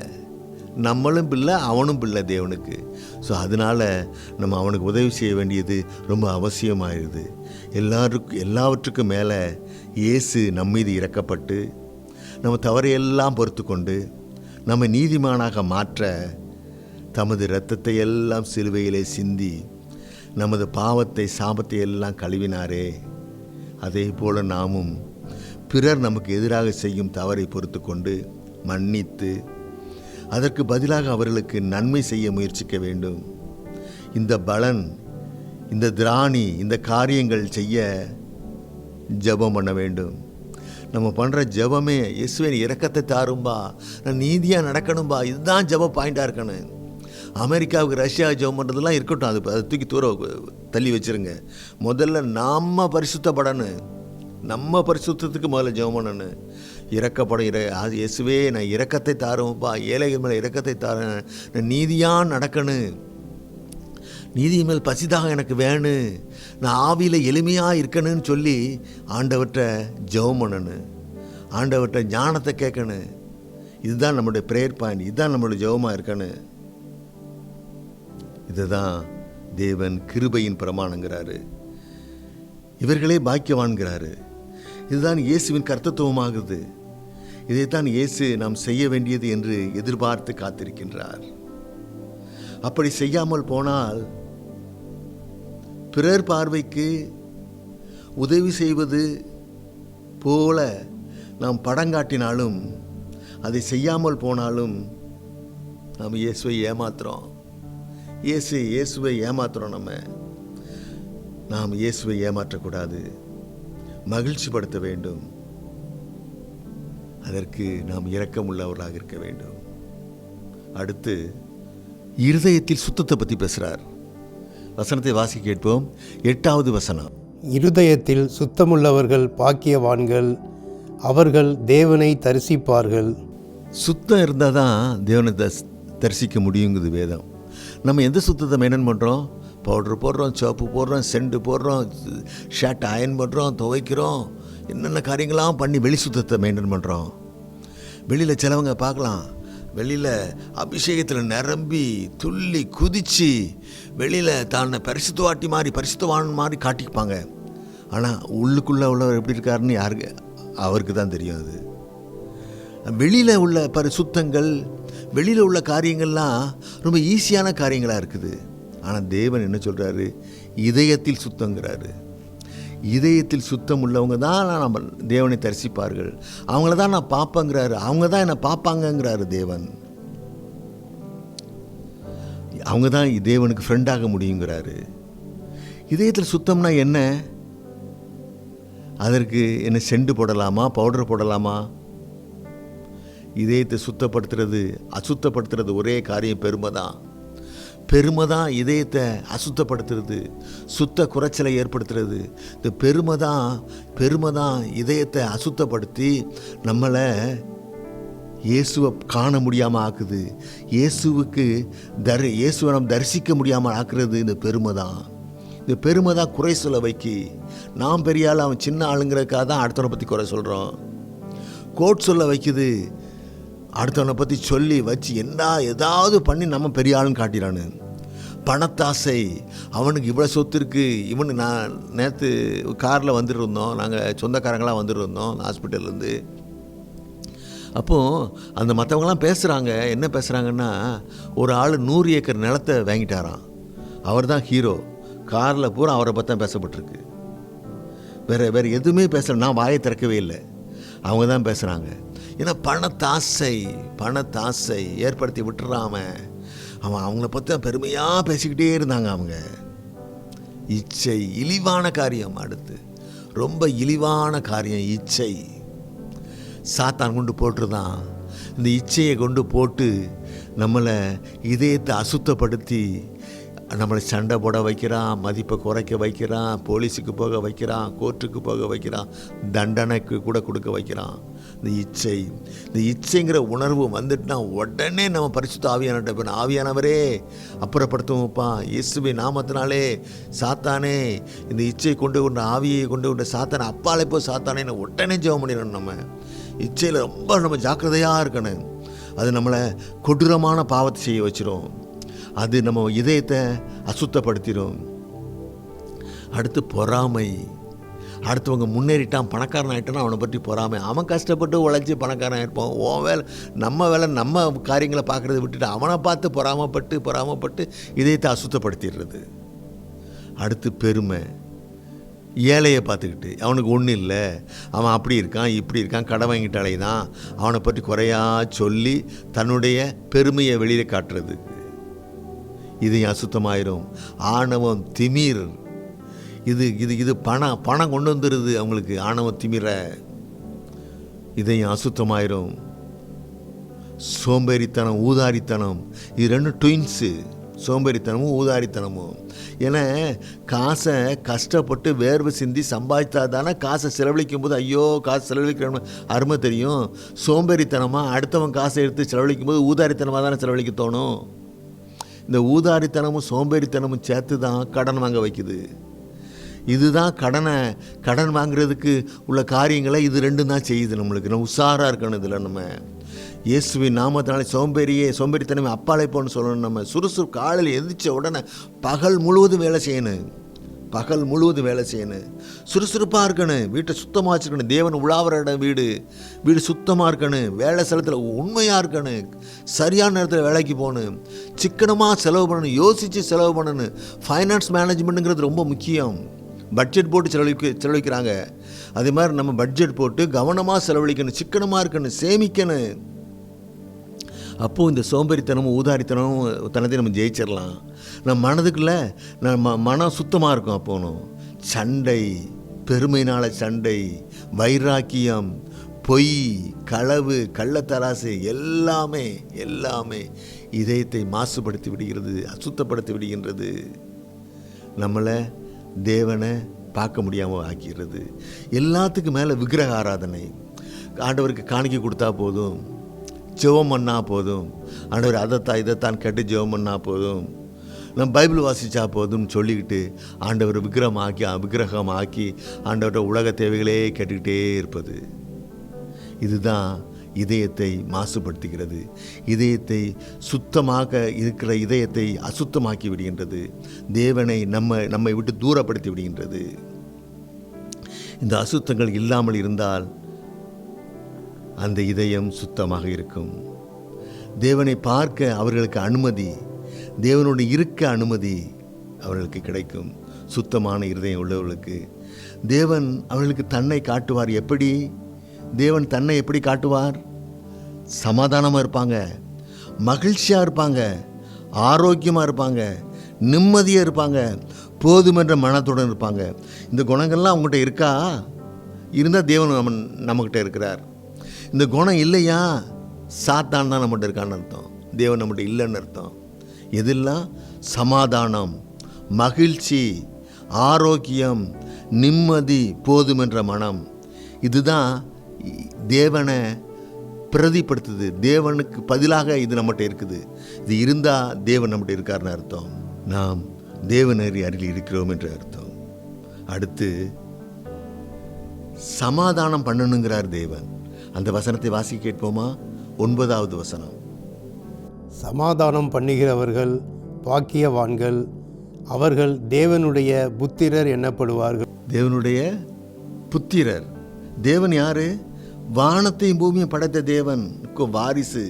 நம்மளும் பிள்ளை, அவனும் பிள்ளை தேவனுக்கு. ஸோ அதனால் நம்ம அவனுக்கு உதவி செய்ய வேண்டியது ரொம்ப அவசியமாகிடுது. எல்லாவற்றுக்கும் மேலே இயேசு நம்ம மீது இறக்கப்பட்டு நம்ம தவறையெல்லாம் பொறுத்து கொண்டு நம்ம நீதிமானாக மாற்ற தமது இரத்தத்தை எல்லாம் சிலுவையிலே சிந்தி நமது பாவத்தை சாபத்தை எல்லாம் கழுவினாரே. அதே போல் நாமும் பிறர் நமக்கு எதிராக செய்யும் தவறை பொறுத்து கொண்டு மன்னித்து அதற்கு பதிலாக அவர்களுக்கு நன்மை செய்ய முயற்சிக்க வேண்டும். இந்த பலன், இந்த திராணி, இந்த காரியங்கள் செய்ய ஜெபம் பண்ண வேண்டும். நம்ம பண்ணுற ஜெபமே இயேசுவே இரக்கத்தை தாரும்பா, நான் நீதியாக நடக்கணும்பா, இதுதான் ஜெப பாயிண்டாக இருக்கணும். அமெரிக்காவுக்கு ரஷ்யா ஜெபம் பண்ணுறதுலாம் இருக்கட்டும், அதை தூக்கி தள்ளி வச்சுருங்க. முதல்ல நாம் பரிசுத்தப்படணும், நம்ம பரிசுத்தத்துக்கு முதல்ல ஜெபம் பண்ணணும். இறக்கப்படும் இயேசுவே நான் இரக்கத்தை தாரும்பா, ஏழைகள் மேலே இரக்கத்தை தாரேன், நான் நீதியாக நடக்கணும், நீதி மேல் பசிதாக எனக்கு வேணும், நான் ஆவியில் எளிமையாக இருக்கணும்னு சொல்லி ஆண்டவர்கிட்ட ஜெபம் பண்ணணும், ஆண்டவர்கிட்ட ஞானத்தை கேட்கணும். இதுதான் நம்மளுடைய ப்ரேயர் பாயிண்ட், இதுதான் நம்மளுடைய ஜெபமாக இருக்கணும். இதுதான் தேவன் கிருபையின் பிரமாணங்கிறாரு. இவர்களே பாக்கியவான்கிறாரு. இதுதான் இயேசுவின் கர்த்தத்துவமாகுது. இதைத்தான் இயேசு நாம் செய்ய வேண்டியது என்று எதிர்பார்த்து காத்திருக்கின்றார். அப்படி செய்யாமல் போனால் பிறர் பார்வைக்கு உதவி செய்வது போல நாம் படங்காட்டினாலும், அதை செய்யாமல் போனாலும் நாம் இயேசுவை ஏமாத்துறோம். இயேசுவை ஏமாத்துறோம். நாம் இயேசுவை ஏமாற்றக்கூடாது, மகிழ்ச்சி படுத்த வேண்டும். அதற்கு நாம் இரக்கம் உள்ளவர்களாக இருக்க வேண்டும். அடுத்து இருதயத்தில் சுத்தத்தை பற்றி பேசுகிறார். வசனத்தை வாசி கேட்போம். 8வது வசனம். இருதயத்தில் சுத்தமுள்ளவர்கள் பாக்கியவான்கள், அவர்கள் தேவனை தரிசிப்பார்கள். சுத்தம் இருந்தால் தான் தேவனை தரிசிக்க முடியுங்குது வேதம். நம்ம எந்த சுத்தத்தை மெயின்டைன் பண்ணுறோம்? பவுட்ரு போடுறோம், சோப்பு போடுறோம், சென்ட் போடுறோம், ஷர்ட் அயன் பண்ணுறோம், துவைக்கிறோம், என்னென்ன காரியங்களாம் பண்ணி வெளி சுத்தத்தை மெயின்டைன் பண்ணுறோம். வெளியில் சிலவங்க பார்க்கலாம், வெளியில் அபிஷேகத்தில் நிரம்பி துள்ளி குதித்து வெளியில் தான் பரிசுத்தவாட்டி மாதிரி பரிசுத்தவான் மாதிரி காட்டிப்பாங்க. ஆனால் உள்ளுக்குள்ளே உள்ளவர் எப்படி இருக்காருன்னு யாருக்கு அவருக்கு தான் தெரியும். அது வெளியில் உள்ள பரிசுத்தங்கள், வெளியில் உள்ள காரியங்கள்லாம் ரொம்ப ஈஸியான காரியங்களாக இருக்குது. ஆனால் தேவன் என்ன சொல்கிறாரு? இதயத்தில் சுத்தங்கிறாரு. இதயத்தில் சுத்தம் உள்ளவங்க தான் நம்ம தேவனை தரிசிப்பார்கள், அவங்கள தான் நான் பார்ப்பேங்கிறாரு, அவங்க தான் என்னை பார்ப்பாங்கங்கிறாரு தேவன். அவங்க தான் தேவனுக்கு ஃப்ரெண்டாக முடியுங்கிறாரு. இதயத்தில் சுத்தம்னா என்ன? அதற்கு என்ன செண்டு போடலாமா, பவுடர் போடலாமா? இதயத்தை சுத்தப்படுத்துறது அசுத்தப்படுத்துறது ஒரே காரியம், பெருமை தான். பெருமை தான் இதயத்தை அசுத்தப்படுத்துறது, சுத்த குறைச்சலை ஏற்படுத்துறது. இந்த பெருமை தான் இதயத்தை அசுத்தப்படுத்தி நம்மளை இயேசுவை காண முடியாமல் ஆக்குது. இயேசுவை நம்ம தரிசிக்க முடியாமல் ஆக்குறது இந்த பெருமை தான். இந்த பெருமை தான் குறை சொல்ல வைக்கி. நாம் பெரிய ஆள், அவன் சின்ன ஆளுங்கிறதுக்காக தான் அடுத்தவனை பற்றி குறை சொல்கிறோம். கோட் சொல்ல வைக்குது. அடுத்தவனை பற்றி சொல்லி வச்சு ஏதாவது பண்ணி நம்ம பெரிய ஆளுன்னு காட்டிடானு. பணத்தாசை, அவனுக்கு இவ்வளோ சொத்து இருக்குது. நான் நேற்று காரில் வந்துட்டு இருந்தோம், நாங்கள் சொந்தக்காரங்களாம் வந்துட்டு இருந்தோம் ஹாஸ்பிட்டல்லேருந்து. அப்போது அந்த மற்றவங்களாம் பேசுகிறாங்க. என்ன பேசுகிறாங்கன்னா, ஒரு ஆள் 100 ஏக்கர் நிலத்தை வாங்கிட்டாராம். அவர் தான் ஹீரோ. காரில் பூரா அவரை பற்றி தான் பேசப்பட்டிருக்கு. வேறு எதுவுமே பேசலை. நான் வாயை திறக்கவே இல்லை, அவங்க தான் பேசுகிறாங்க. ஏன்னா பணத்தாசை ஏற்படுத்தி விட்டுறாம அவங்கள பற்றி பெருமையாக பேசிக்கிட்டே இருந்தாங்க. அவங்க இச்சை, இழிவான காரியம். அடுத்து ரொம்ப இழிவான காரியம் இச்சை. சாத்தான் கொண்டு போட்டுருதான். இந்த இச்சையை கொண்டு போட்டு நம்மளை இதயத்தை அசுத்தப்படுத்தி நம்மளை சண்டை போட வைக்கிறான், மதிப்பை குறைக்க வைக்கிறான், போலீஸுக்கு போக வைக்கிறான், கோர்ட்டுக்கு போக வைக்கிறான், தண்டனைக்கு கூட கொடுக்க வைக்கிறான். இந்த இச்சைங்கிற உணர்வு வந்துட்டுனா உடனே நம்ம பரிசுத்த ஆவியானவர்கிட்ட, ஆவியானவரே அப்புறப்படுத்துவோம்ப்பா, இயேசுவை நாமத்தினாலே சாத்தானே, இந்த இச்சை கொண்டு ஆவியை கொண்டு சாத்தானே அப்பாலே போய் சாத்தானே உடனே ஜெபம் பண்ணிடணும். நம்ம இச்சையில் ரொம்ப நம்ம ஜாக்கிரதையாக இருக்கணும். அது நம்மளை கொடூரமான பாவத்தை செய்ய வச்சிரும். அது நம்ம இதயத்தை அசுத்தப்படுத்திடும். அடுத்து பொறாமை. அடுத்தவங்க முன்னேறிட்டான், பணக்காரன் ஆகிட்டான், அவனை பற்றி பொறாமை. அவன் கஷ்டப்பட்டு உழைச்சி பணக்காரன் ஆகிருப்பான். நம்ம வேலை நம்ம காரியங்களை பார்க்குறத விட்டுட்டு அவனை பார்த்து பொறாமப்பட்டு இதயத்தை அசுத்தப்படுத்திடுறது. அடுத்து பெருமை. ஏழையை பார்த்துக்கிட்டு அவனுக்கு ஒன்றும் இல்லை, அவன் அப்படி இருக்கான் இப்படி இருக்கான், கடை வாங்கிட்டாலே தான் அவனை பற்றி குறையா சொல்லி தன்னுடைய பெருமையை வெளியில் காட்டுறது. இது அசுத்தமாயிரும். ஆணவம், திமிர். இது பணம் கொண்டு வந்துடுது அவங்களுக்கு. ஆணவம், திமிர இதயம் அசுத்தமாயிரும். சோம்பேறித்தனம், ஊதாரித்தனம், இது ரெண்டும் ட்வின்ஸு. சோம்பேறித்தனமும் ஊதாரித்தனமும். ஏன்னா காசை கஷ்டப்பட்டு வேர்வை சிந்தி சம்பாதித்தா தானே காசை செலவழிக்கும் போது ஐயோ காசு செலவழிக்கிறோன்னு அருமை தெரியும். சோம்பேறித்தனமாக அடுத்தவன் காசை எடுத்து செலவழிக்கும் போது ஊதாரித்தனமாக தானே செலவழிக்க தோணும். இந்த ஊதாரித்தனமும் சோம்பேறித்தனமும் சேர்த்து தான் கடன் வாங்க வைக்குது. இதுதான் கடன் வாங்குறதுக்கு உள்ள காரியங்களை இது ரெண்டும் தான் செய்யுது. நம்மளுக்கு நம்ம உஷாராக இருக்கணும். இதில் நம்ம இயேசுவின் நாமத்தினாலே சோம்பேறித்தனமே அப்பாலே போன்னு சொல்லணும். நம்ம சுறுசுறு காலையில் எந்திரிச்ச உடனே பகல் முழுவதும் வேலை செய்யணும். சுறுசுறுப்பாக இருக்கணும். வீட்டை சுத்தமாக வச்சுருக்கணும். தேவன் உலாவர இடம் வீடு சுத்தமாக இருக்கணும். வேலை ஸ்தலத்தில் உண்மையாக இருக்கணும். சரியான நேரத்தில் வேலைக்கு போகணும். சிக்கனமாக செலவு பண்ணணும். யோசித்து செலவு பண்ணணும். ஃபைனான்ஸ் மேனேஜ்மெண்ட்டுங்கிறது ரொம்ப முக்கியம். பட்ஜெட் போட்டு செலவழிக்கிறாங்க. அதே மாதிரி நம்ம பட்ஜெட் போட்டு கவனமாக செலவழிக்கணும். சிக்கனமாக இருக்கணும். சேமிக்கணும். அப்போது இந்த சோம்பேறித்தனமும் ஊதாரித்தனமும் தனத்தை நம்ம ஜெயிச்சிடலாம். நம்ம மனதுக்குள்ள நம்ம மனம் சுத்தமாக இருக்கும். அப்போனும் சண்டை, பெருமையினால் சண்டை, வைராக்கியம், பொய், களவு, கள்ளத்தராசு எல்லாமே இதயத்தை மாசுபடுத்தி விடுகிறது, அசுத்தப்படுத்தி விடுகின்றது. நம்மளை தேவனை பார்க்க முடியாமல் ஆக்கிறது. எல்லாத்துக்கும் மேலே விக்கிரக ஆராதனை. ஆண்டவருக்கு காணிக்கை கொடுத்தா போதும், ஜெபம் பண்ணால் போதும், ஆண்டவர் இதைத்தான் கேட்டு ஜெபம் பண்ணால் போதும், நம்ம பைபிள் வாசித்தா போதும்னு சொல்லிக்கிட்டு ஆண்டவர் விக்கிரகமாக்கி ஆண்டவர்கிட்ட உலக தேவைகளே கேட்டுக்கிட்டே இருப்பது. இதுதான் இதயத்தை மாசுபடுத்துகிறது. இதயத்தை சுத்தமாக இருக்கிற இதயத்தை அசுத்தமாக்கி விடுகின்றது. தேவனை நம்மை விட்டு தூரப்படுத்தி விடுகின்றது. இந்த அசுத்தங்கள் இல்லாமல் இருந்தால் அந்த இதயம் சுத்தமாக இருக்கும். தேவனை பார்க்க அவர்களுக்கு அனுமதி, தேவனோடு இருக்க அனுமதி அவர்களுக்கு கிடைக்கும். சுத்தமான இருதயம் உள்ளவர்களுக்கு தேவன் அவர்களுக்கு தன்னை காட்டுவார். எப்படி தேவன் தன்னை எப்படி காட்டுவார்? சமாதானமாக இருப்பாங்க, மகிழ்ச்சியாக இருப்பாங்க, ஆரோக்கியமாக இருப்பாங்க, நிம்மதியாக இருப்பாங்க, போதுமென்ற மனத்துடன் இருப்பாங்க. இந்த குணங்கள்லாம் அவங்ககிட்ட இருக்கா? இருந்தால் தேவன் நம்மகிட்ட இருக்கிறார். இந்த குணம் இல்லையா, சாத்தான் தான் நம்மகிட்ட இருக்கான்னு அர்த்தம். தேவன் நம்மகிட்ட இல்லைன்னு அர்த்தம். எதெல்லாம்? சமாதானம், மகிழ்ச்சி, ஆரோக்கியம், நிம்மதி, போதுமென்ற மனம். இதுதான் தேவனை பிரதிப்படுத்துது. தேவனுக்கு பதிலாக இது நம்மகிட்ட இருக்குது. இது இருந்தால் தேவன் நம்மகிட்ட இருக்காருன்னு அர்த்தம். நாம் தேவனறி அருகில் இருக்கிறோம் என்று அர்த்தம். அடுத்து சமாதானம் பண்ணணுங்கிறார் தேவன். அந்த வசனத்தை வாசி கேட்போமா? 9வது வசனம். சமாதானம் பண்ணுகிறவர்கள் பாக்கியவான்கள், அவர்கள் தேவனுடைய புத்திரர் எனப்படுவார்கள். தேவனுடைய புத்திரர். தேவன் யாரு? வானத்தையும் பூமியும் படைத்த தேவன் வாரிசு.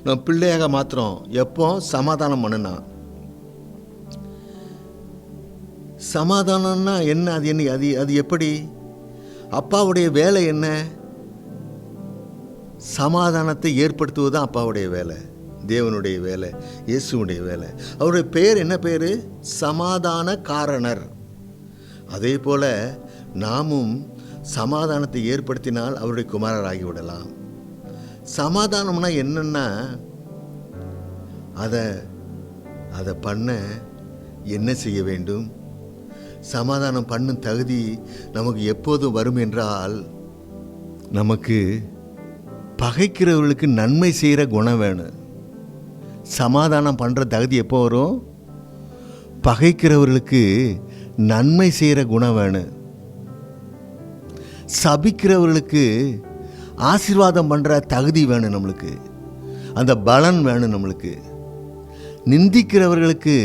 நம்ம பிள்ளையாக மாத்திரம். எப்போ? சமாதானம் பண்ணுனா. சமாதானம்னா என்ன? அது எப்படி? அப்பாவுடைய வேலை என்ன? சமாதானத்தை ஏற்படுத்துவதுதான் அப்பாவுடைய வேலை, தேவனுடைய வேலை, இயேசுடைய வேலை. அவருடைய பெயர் என்ன பேர்? சமாதான காரணர். அதே போல நாமும் சமாதானத்தை ஏற்படுத்தினால் அவருடைய குமாரராகிவிடலாம். சமாதானம்னா என்னன்னா, அதை பண்ண என்ன செய்ய வேண்டும்? சமாதானம் பண்ணும் தகுதி நமக்கு எப்போதும் வரும் என்றால், நமக்கு பகைக்கிறவர்களுக்கு நன்மை செய்கிற குணம் வேணும். சமாதானம் பண்ணுற தகுதி எப்போ வரும்? பகைக்கிறவர்களுக்கு நன்மை செய்கிற குணம் வேணும். சபிக்கிறவர்களுக்கு ஆசீர்வாதம் பண்ணுற தகுதி வேணும் நம்மளுக்கு. அந்த பலன் வேணும் நம்மளுக்கு. நிந்திக்கிறவர்களுக்கு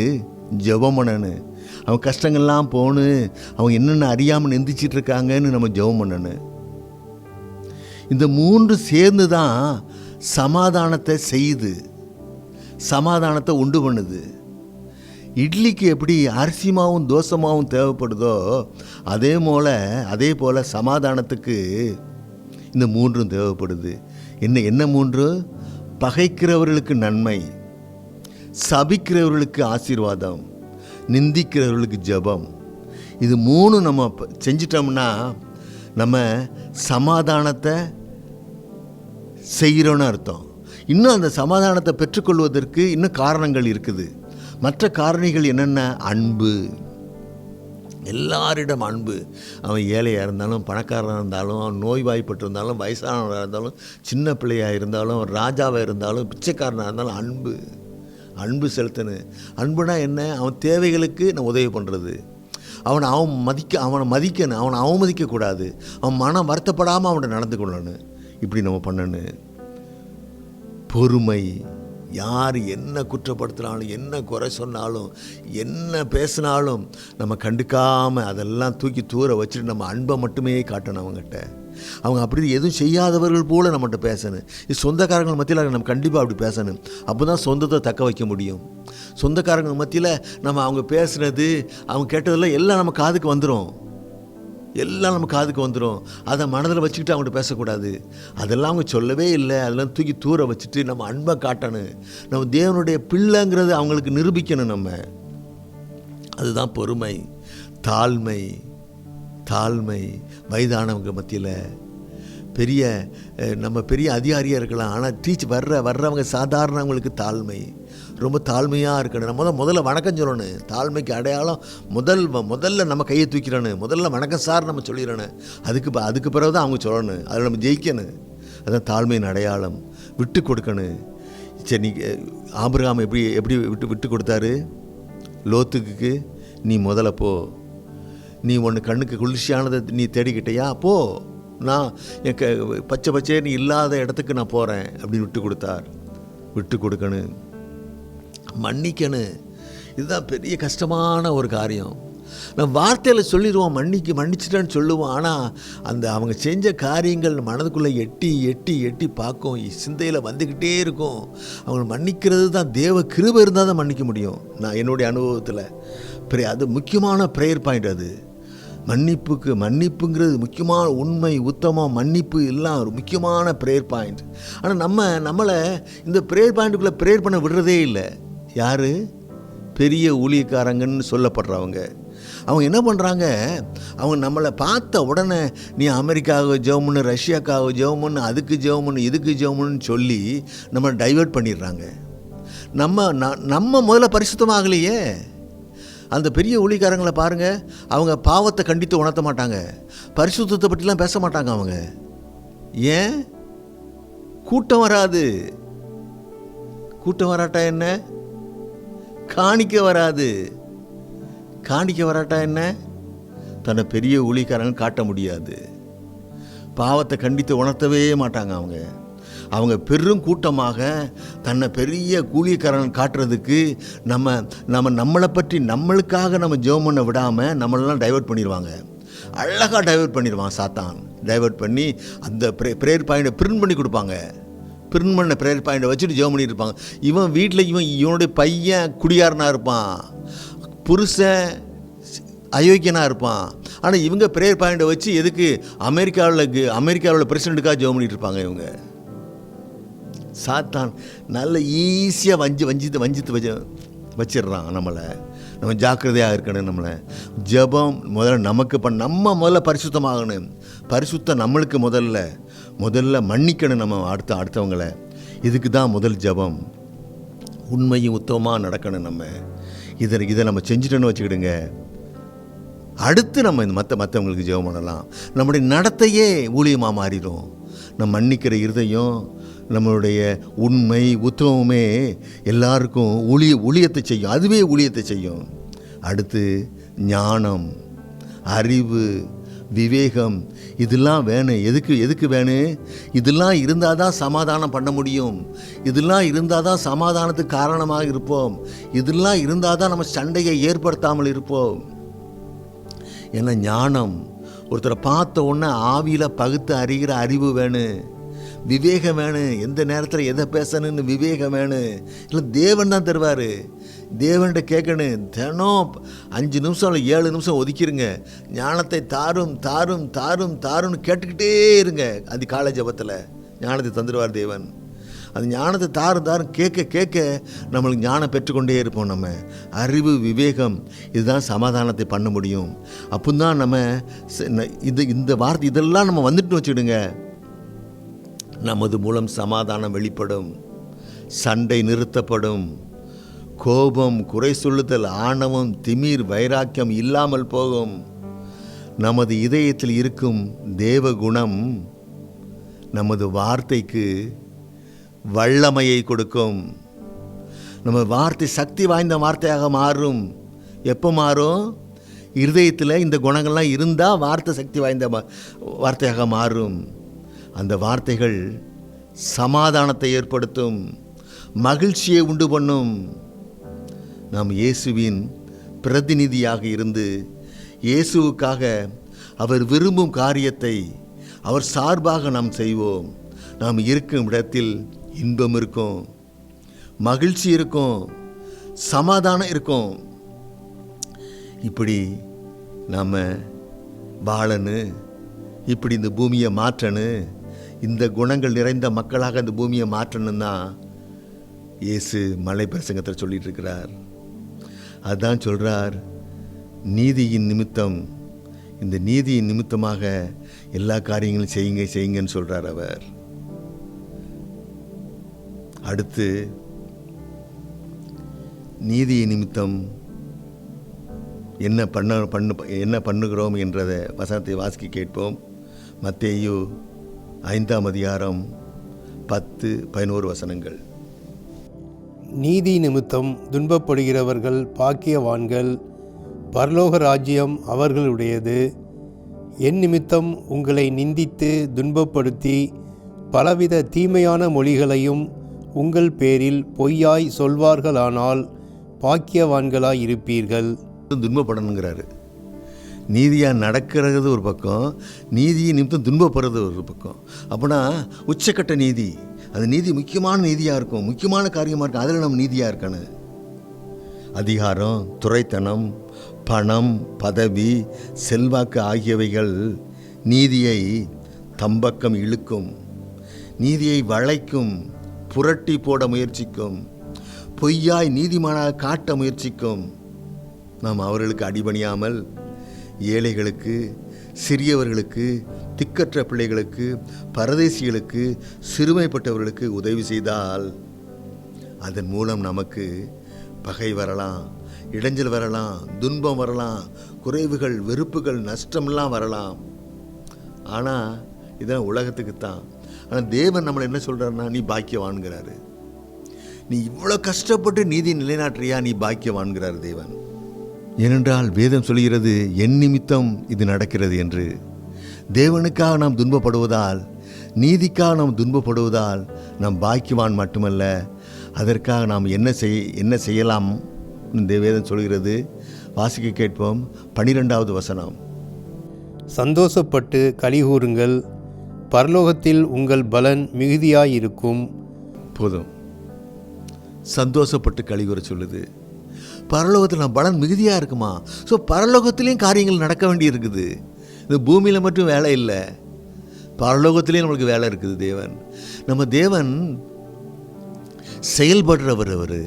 ஜெபம் பண்ணணும். அவங்க கஷ்டங்கள்லாம் போகணும். அவங்க என்னென்ன அறியாமல் நிந்திச்சிட்டு இருக்காங்கன்னு நம்ம ஜெபம் பண்ணணும். இந்த 3 சேர்ந்து தான் சமாதானத்தை செய்யுது, சமாதானத்தை உண்டு பண்ணுது. இட்லிக்கு எப்படி அரிசி மாவும் தோசை மாவும் தேவைப்படுதோ அதே போல் சமாதானத்துக்கு இந்த 3ம் தேவைப்படுது. என்ன 3? பகைக்கிறவர்களுக்கு நன்மை, சபிக்கிறவர்களுக்கு ஆசீர்வாதம், நிந்திக்கிறவர்களுக்கு ஜெபம். இது 3 நம்ம செஞ்சிட்டோம்னா நம்ம சமாதானத்தை செய்கிறோன்னு அர்த்தம். இன்னும் அந்த சமாதானத்தை பெற்றுக்கொள்வதற்கு இன்னும் காரணங்கள் இருக்குது. மற்ற காரணிகள் என்னென்ன? அன்பு. எல்லாரிடம் அன்பு. அவன் ஏழையாக இருந்தாலும், பணக்காரனாக இருந்தாலும், அவன் நோய்வாய்ப்பட்டிருந்தாலும், வயசானவராக இருந்தாலும், சின்ன பிள்ளையாக இருந்தாலும், ராஜாவாக இருந்தாலும், பிச்சைக்காரனாக இருந்தாலும் அன்பு செலுத்தணும். அன்புனா என்ன? அவன் தேவைகளுக்கு நான் உதவி பண்ணுறது. அவனை மதிக்கணும். அவனை அவமதிக்கக்கூடாது. அவன் மனம் வருத்தப்படாமல் அவன்கிட்ட நடந்து கொள்ளணும். இப்படி நம்ம பண்ணணும். பொறுமை. யார் என்ன குற்றப்படுத்தினாலும், என்ன குறை சொன்னாலும், என்ன பேசினாலும் நம்ம கண்டுக்காமல் அதெல்லாம் தூக்கி தூர வச்சுட்டு நம்ம அன்பை மட்டுமே காட்டணும் அவங்ககிட்ட. அவங்க அப்படி எதுவும் செய்யாதவர்கள் போல் நம்மகிட்ட பேசணும். இது சொந்தக்காரங்கள் மத்தியில் நம்ம கண்டிப்பாக அப்படி பேசணும். அப்போ தான் சொந்தத்தை தக்க வைக்க முடியும். சொந்தக்காரங்கள் மத்தியில் நம்ம அவங்க பேசுனது, அவங்க கேட்டதெல்லாம் எல்லாம் நம்ம காதுக்கு வந்துடும். அதை மனதில் வச்சுக்கிட்டு அவங்கள்ட்ட பேசக்கூடாது. அதெல்லாம் அவங்க சொல்லவே இல்லை. அதெல்லாம் தூக்கி தூர வச்சுட்டு நம்ம அன்பை காட்டணும். நம்ம தேவனுடைய பிள்ளைங்கிறது அவங்களுக்கு நிரூபிக்கணும். நம்ம அதுதான் பொறுமை. தாழ்மை. வயதானவங்க மத்தியில் நம்ம பெரிய அதிகாரியாக இருக்கலாம். ஆனால் வர்றவங்க சாதாரணவங்களுக்கு தாழ்மை. ரொம்ப தாழ்மையாக இருக்கணும். நம்ம முதல்ல வணக்கம் சொல்லணும். தாழ்மைக்கு அடையாளம் முதல்ல நம்ம கையை தூக்கிறணும். முதல்ல வணக்கம் சார் நம்ம சொல்லிடணும். அதுக்கு பிறகு தான் அவங்க சொல்லணும். அதில் நம்ம ஜெயிக்கணும். அதுதான் தாழ்மையின் அடையாளம். விட்டு கொடுக்கணும். சரி, நீ ஆபிரகாம் எப்படி விட்டு கொடுத்தாரு லோத்துக்கு? நீ முதல்ல போ. நீ ஒன்று கண்ணுக்கு குளிர்ச்சியானதை நீ தேடிக்கிட்டையா? போ, நான் என் பச்சைன்னு இல்லாத இடத்துக்கு நான் போகிறேன் அப்படின்னு விட்டு கொடுத்தார். விட்டு கொடுக்கணும், மன்னிக்கணும். இதுதான் பெரிய கஷ்டமான ஒரு காரியம். நம்ம வார்த்தையில் சொல்லிடுவோம், மன்னிச்சிட்டேன்னு சொல்லுவோம். ஆனால் அவங்க செஞ்ச காரியங்கள் மனதுக்குள்ளே எட்டி பார்க்கும், சிந்தையில் வந்துக்கிட்டே இருக்கும். அவங்க மன்னிக்கிறது தான் தேவ கிருபை இருந்தால் தான் மன்னிக்க முடியும். நான் என்னுடைய அனுபவத்தில் அது முக்கியமான ப்ரேயர் பாயிண்ட். அது மன்னிப்புங்கிறது முக்கியமான உண்மை, உத்தமம், மன்னிப்பு எல்லாம் ஒரு முக்கியமான ப்ரேயர் பாயிண்ட். ஆனால் நம்மளை இந்த ப்ரேயர் பாயிண்ட்டுக்குள்ளே ப்ரேயர் பண்ண விடுறதே இல்லை. யார்? பெரிய ஊழியக்காரங்கன்னு சொல்லப்படுறவங்க. அவங்க என்ன பண்ணுறாங்க? அவங்க நம்மளை பார்த்த உடனே நீ அமெரிக்காவுக்கு ஜெபம்னு, ரஷ்யாவுக்காக ஜெபம்னு, அதுக்கு ஜெபம்னு, இதுக்கு ஜெபம்னு சொல்லி நம்மளை டைவர்ட் பண்ணிடுறாங்க. நம்ம முதல்ல பரிசுத்தமாகலையே. அந்த பெரிய ஊழியக்காரங்களை பாருங்கள், அவங்க பாவத்தை கண்டித்து உணர்த்த மாட்டாங்க, பரிசுத்தத்தை பற்றிலாம் பேச மாட்டாங்க. அவங்க ஏன்? கூட்டம் வராது. கூட்டம் வராட்டா என்ன? காணிக்க வராது. காணிக்க வராட்டா என்ன? தன்னை பெரிய ஊழியக்காரங்க காட்ட முடியாது. பாவத்தை கண்டித்து உணர்த்தவே மாட்டாங்க. அவங்க பெரும் கூட்டமாக தன்னை பெரிய கூலியக்காரன் காட்டுறதுக்கு நம்மளை பற்றி நம்மளுக்காக நம்ம ஜெபம் பண்ண விடாமல் நம்மளெல்லாம் டைவர்ட் பண்ணிடுவாங்க. அழகாக டைவர்ட் பண்ணிடுவான் சாத்தான். டைவர்ட் பண்ணி அந்த ப்ரேயர் பாயிண்டை பிரிண்ட் பண்ணி கொடுப்பாங்க. பிரிண்ட் பண்ண ப்ரேயர் பாயிண்டை வச்சுட்டு ஜெபம் பண்ணிட்டு இருப்பாங்க. இவன் வீட்டில் இவனுடைய பையன் குடியாரனாக இருப்பான், புருஷன் அயோக்கியனாக இருப்பான். ஆனால் இவங்க ப்ரேயர் பாயிண்டை வச்சு எதுக்கு? அமெரிக்காவில் பிரசிடெண்ட்டுக்காக ஜெபம் பண்ணிட்டு இருப்பாங்க. இவங்க சாத்தான் நல்ல ஈஸியாக வஞ்சித்து வச்சிடுறான் நம்மளை. நம்ம ஜாக்கிரதையாக இருக்கணும். நம்மளை ஜெபம் முதல்ல நமக்கு நம்ம முதல்ல பரிசுத்தமாகணும். பரிசுத்தம் நம்மளுக்கு முதல்ல மன்னிக்கணும் நம்ம அடுத்தவங்களை. இதுக்கு தான் முதல் ஜெபம். உண்மையும் உத்தமமாக நடக்கணும். நம்ம இதை நம்ம செஞ்சுட்டோன்னு வச்சுக்கிடுங்க, அடுத்து நம்ம இந்த மற்றவங்களுக்கு ஜெபம் பண்ணலாம். நம்முடைய நடத்தையே ஊழியமாக மாறிடும். நம்ம மன்னிக்கிற இருதயம், நம்மளுடைய உண்மை உத்தமமே எல்லாருக்கும் ஊழியத்தை செய்யும். அதுவே ஊழியத்தை செய்யும். அடுத்து ஞானம், அறிவு, விவேகம், இதெல்லாம் வேணும். எதுக்கு வேணும்? இதெல்லாம் இருந்தால் தான் சமாதானம் பண்ண முடியும். இதெல்லாம் இருந்தால் தான் சமாதானத்துக்கு காரணமாக இருப்போம். இதெல்லாம் இருந்தால் தான் நம்ம சண்டையை ஏற்படுத்தாமல் இருப்போம். ஏன்னா ஞானம், ஒருத்தரை பார்த்த உடனே ஆவியில் பகுத்து அறிகிற அறிவு வேணும், விவேகம் வேணும். எந்த நேரத்தில் எதை பேசணும்னு விவேகம் வேணும். இல்லை தேவன் தான் தருவார். தேவன்கிட்ட கேட்கணும். தினம் 5 நிமிஷம் இல்லை 7 நிமிஷம் ஒதுக்கிடுங்க. ஞானத்தை தாருன்னு கேட்டுக்கிட்டே இருங்க. அது காலை ஜெபத்தில் ஞானத்தை தந்துடுவார் தேவன். அந்த ஞானத்தை தாரும் கேட்க நம்மளுக்கு ஞானம் பெற்றுக்கொண்டே இருப்போம். நம்ம அறிவு, விவேகம், இதுதான் சமாதானத்தை பண்ண முடியும். அப்போதான் நம்ம இந்த வார்த்தை இதெல்லாம் நம்ம வந்துட்டு வச்சுக்கிடுங்க. நமது மூலம் சமாதானம் வெளிப்படும், சண்டை நிறுத்தப்படும், கோபம், குறை சொல்லுதல், ஆணவம், திமிர், வைராக்கியம் இல்லாமல் போகும். நமது இதயத்தில் இருக்கும் தேவ குணம் நமது வார்த்தைக்கு வல்லமையை கொடுக்கும். நம்ம வார்த்தை சக்தி வாய்ந்த வார்த்தையாக மாறும். எப்போ மாறும்? இருதயத்தில் இந்த குணங்கள்லாம் இருந்தால் வார்த்தை சக்தி வாய்ந்த வார்த்தையாக மாறும். அந்த வார்த்தைகள் சமாதானத்தை ஏற்படுத்தும், மகிழ்ச்சியை உண்டு பண்ணும். நாம் இயேசுவின் பிரதிநிதியாக இருந்து இயேசுவுக்காக அவர் விரும்பும் காரியத்தை அவர் சார்பாக நாம் செய்வோம். நாம் இருக்கும் இடத்தில் இன்பம் இருக்கும், மகிழ்ச்சி இருக்கும், சமாதானம் இருக்கும். இப்படி நாம் வாழணும், இப்படி இந்த பூமியை மாற்றணும், இந்த குணங்கள் நிறைந்த மக்களாக இந்த பூமியை மாற்றணும்னா இயேசு மலை பிரசங்கத்தில் சொல்லிட்டு இருக்கிறார். அதுதான் சொல்கிறார், நீதியின் நிமித்தம், இந்த நீதியின் நிமித்தமாக எல்லா காரியங்களும் செய்யுங்கன்னு சொல்கிறார் அவர். அடுத்து நீதியின் நிமித்தம் என்ன பண்ணுகிறோம் என்றதை வசனத்தை வாசிக்க கேட்போம். மத்தேயு 5ஆம் அதிகாரம் 10-11 வசனங்கள். நீதி நிமித்தம் துன்பப்படுகிறவர்கள் பாக்கியவான்கள், பரலோக ராஜ்யம் அவர்களுடையது. என் நிமித்தம் உங்களை நிந்தித்து துன்பப்படுத்தி பலவித தீமையான மொழிகளையும் உங்கள் பேரில் பொய்யாய் சொல்வார்களானால் பாக்கியவான்களாய் இருப்பீர்கள். துன்பப்படணுங்கிறாரு. நீதியாக நடக்கிறது ஒரு பக்கம், நீதியை நிமித்தம் துன்பப்படுறது ஒரு பக்கம். அப்படின்னா உச்சக்கட்ட நீதி, அந்த நீதி முக்கியமான நீதியாக இருக்கும், முக்கியமான காரியமாக இருக்கும். அதில் நம்ம நீதியாக இருக்கணும். அதிகாரம், துரைத்தனம், பணம், பதவி, செல்வாக்கு ஆகியவைகள் நீதியை தம்பக்கம் இழுக்கும், நீதியை வளைக்கும், புரட்டி போட முயற்சிக்கும், பொய்யாய் நீதிமானாக காட்ட முயற்சிக்கும். நாம் அவர்களுக்கு அடிபணியாமல் ஏழைகளுக்கு, சிறியவர்களுக்கு, திக்கற்ற பிள்ளைகளுக்கு, பரதேசிகளுக்கு, சிறுமைப்பட்டவர்களுக்கு உதவி செய்தால் அதன் மூலம் நமக்கு பகை வரலாம், இடைஞ்சல் வரலாம், துன்பம் வரலாம், குறைவுகள், வெறுப்புகள், நஷ்டமெல்லாம் வரலாம். ஆனால் இதெல்லாம் உலகத்துக்குத்தான். ஆனால் தேவன் நம்மளை என்ன சொல்கிறாருன்னா, நீ பாக்கியவான்கிறாரு. நீ இவ்வளோ கஷ்டப்பட்டு நீதி நிலைநாட்டுறியா, நீ பாக்கியவான்கிறார் தேவன். ஏனென்றால் வேதம் சொல்கிறது, என் நிமித்தம் இது நடக்கிறது என்று. தேவனுக்காக நாம் துன்பப்படுவதால், நீதிக்காக நாம் துன்பப்படுவதால் நாம் பாக்கியவான் மட்டுமல்ல, அதற்காக நாம் என்ன செய்யலாம் இந்த வேதம் சொல்கிறது. வாசிக்க கேட்போம். 12வது வசனம். சந்தோஷப்பட்டு கலிகூறுங்கள், பரலோகத்தில் உங்கள் பலன் மிகுதியாயிருக்கும். போதும், சந்தோஷப்பட்டு கலிகூற சொல்லுது. பரலோகத்தில் நம்ம பலன் மிகுதியாக இருக்குமா? ஸோ பரலோகத்திலையும் காரியங்கள் நடக்க வேண்டி இருக்குது. இந்த பூமியில் மட்டும் வேலை இல்லை, பரலோகத்திலையும் நம்மளுக்கு வேலை இருக்குது. நம்ம தேவன் செயல்படுறவர்.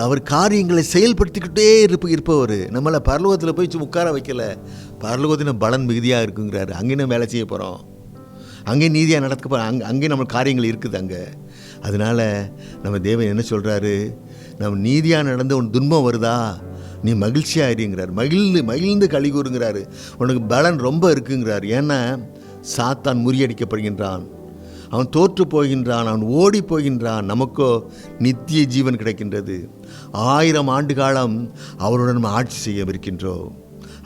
அவர் காரியங்களை செயல்படுத்திக்கிட்டே இருப்பவர். நம்மளை பரலோகத்தில் போய் உட்கார வைக்கல. பரலோகத்தில் பலன் மிகுதியாக இருக்குங்கிறாரு. அங்கேயும் நம்ம வேலை செய்ய போகிறோம், அங்கேயும் நீதியாக நடக்க போகிறோம், அங்கேயும் நம்ம காரியங்கள் இருக்குது அங்கே. அதனால் நம்ம தேவன் என்ன சொல்கிறாரு, நம்ம நீதியாக நடந்து உன் துன்பம் வருதா, நீ மகிழ்ச்சியாக இருங்கிறார். மகிழ்ந்து கலிகூறுங்கிறாரு. உனக்கு பலன் ரொம்ப இருக்குங்கிறார். ஏன்னா சாத்தான் முறியடிக்கப்படுகின்றான், அவன் தோற்று போகின்றான், அவன் ஓடி போகின்றான். நமக்கோ நித்திய ஜீவன் கிடைக்கின்றது. 1000 ஆண்டு காலம் அவருடன் நம்ம ஆட்சி செய்யவிருக்கின்றோம்.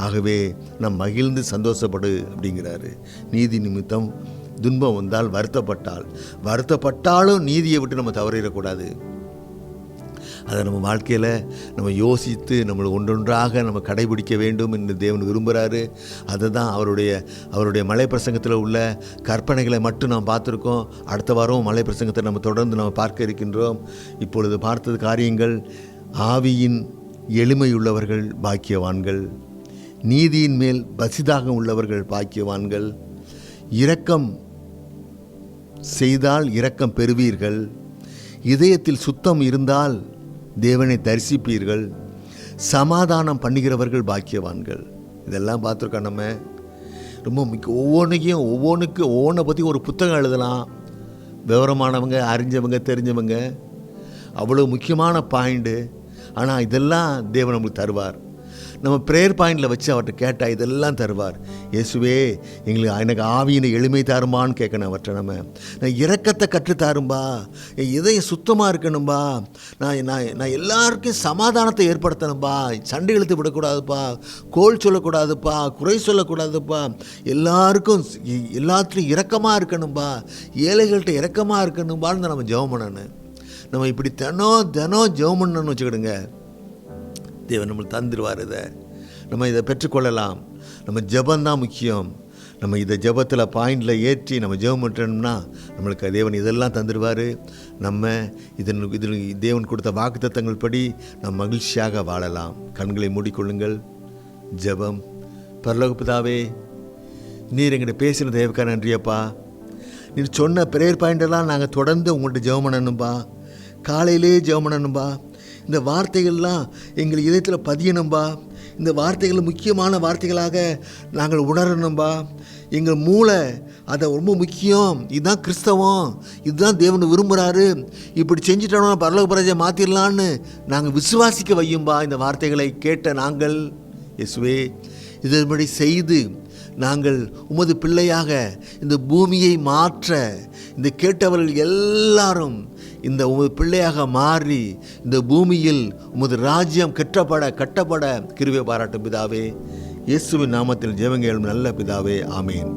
ஆகவே நம் மகிழ்ந்து சந்தோஷப்படு அப்படிங்கிறாரு. நீதி நிமித்தம் துன்பம் வந்தால் வருத்தப்பட்டாலும் நீதியை விட்டு நம்ம தவறிடக்கூடாது. அதை நம்ம வாழ்க்கையில் நம்ம யோசித்து நம்மளை ஒன்றொன்றாக நம்ம கடைபிடிக்க வேண்டும் என்று தேவன் விரும்புகிறாரு. அதை தான் அவருடைய மலை பிரசங்கத்தில் உள்ள கற்பனைகளை மட்டும் நாம் பார்த்துருக்கோம். அடுத்த வாரம் மலை பிரசங்கத்தை நம்ம தொடர்ந்து நம்ம பார்க்க இருக்கின்றோம். இப்பொழுது பார்த்தது காரியங்கள். ஆவியின் எளிமையுள்ளவர்கள் பாக்கியவான்கள், நீதியின் மேல் பசிதாகம் உள்ளவர்கள் பாக்கியவான்கள், இரக்கம் செய்தால் இரக்கம் பெறுவீர்கள், இதயத்தில் சுத்தம் இருந்தால் தேவனை தரிசிப்பீர்கள், சமாதானம் பண்ணுகிறவர்கள் பாக்கியவான்கள். இதெல்லாம் பார்த்துருக்கோம். நம்ம ரொம்ப ஒவ்வொன்றை பற்றி ஒரு புத்தகம் எழுதலாம். விவரமானவங்க, அறிஞ்சவங்க, தெரிஞ்சவங்க, அவ்வளோ முக்கியமான பாயிண்ட்டு. ஆனால் இதெல்லாம் தேவன் நம்மளுக்கு தருவார். நம்ம ப்ரேயர் பாயிண்டில் வச்சு அவர்கிட்ட கேட்டால் இதெல்லாம் தருவார். இயேசுவே, எனக்கு ஆவியினை எளிமை தாருமான்னு கேட்கணும் அவர்கிட்ட. நான் இரக்கத்தை கற்றுத்தாரும்பா, என் இதயம் சுத்தமாக இருக்கணும்பா, நான் எல்லாருக்கும் சமாதானத்தை ஏற்படுத்தணும்பா, சண்டை இழுத்து விடக்கூடாதுப்பா, கோல் சொல்லக்கூடாதுப்பா, குறை சொல்லக்கூடாதுப்பா, எல்லாத்துலேயும் இரக்கமாக இருக்கணும்பா, ஏழைகள்கிட்ட இரக்கமாக இருக்கணும்பான்னு நம்ம ஜெபம் பண்ணணும். நம்ம இப்படி தினம் ஜெபம் பண்ணணும்னு வச்சுக்கிடுங்க, தேவன் நம்மளுக்கு தந்துடுவார். நம்ம இதை பெற்றுக்கொள்ளலாம். நம்ம ஜெபந்தான் முக்கியம். நம்ம இதை ஜெபத்தில் பாயிண்டில் ஏற்றி நம்ம ஜெபம் பண்ணுறோம்னா நம்மளுக்கு தேவன் இதெல்லாம் தந்துடுவார். நம்ம இதில் தேவன் கொடுத்த வாக்குத்தத்தங்கள் படி நம்ம மகிழ்ச்சியாக வாழலாம். கண்களை மூடிக்கொள்ளுங்கள். ஜெபம். பரலோக பிதாவே, நீர் எங்கிட்ட பேசின தேவக்கா நன்றியப்பா. நீர் சொன்ன ப்ரேயர் பாயிண்டெல்லாம் நாங்கள் தொடர்ந்து உங்கள்கிட்ட ஜெபம் பண்ணணும்பா. காலையிலே ஜெபம் பண்ணணும்பா. இந்த வார்த்தைகள்லாம் எங்கள் இதயத்தில் பதியணும்பா. இந்த வார்த்தைகள் முக்கியமான வார்த்தைகளாக நாங்கள் உணரணும்பா. எங்கள் மூளை அதை ரொம்ப முக்கியம். இதுதான் கிறிஸ்தவம், இதுதான் தேவன் விரும்புகிறாரு, இப்படி செஞ்சுட்டோம்னா பரலோக பராஜை மாற்றிடலான்னு நாங்கள் விசுவாசிக்க வையும்பா. இந்த வார்த்தைகளை கேட்ட நாங்கள் இயேசுவே, இதன்படி செய்து நாங்கள் உமது பிள்ளையாக இந்த பூமியை மாற்ற, இந்த கேட்டவர்கள் எல்லாரும் இந்த உமது பிள்ளையாக மாறி இந்த பூமியில் உமது ராஜ்யம் கட்டப்பட கிருபை பாராட்டும் பிதாவே. இயேசுவின் நாமத்தில் ஜெபங்கள் நல்ல பிதாவே. ஆமேன்.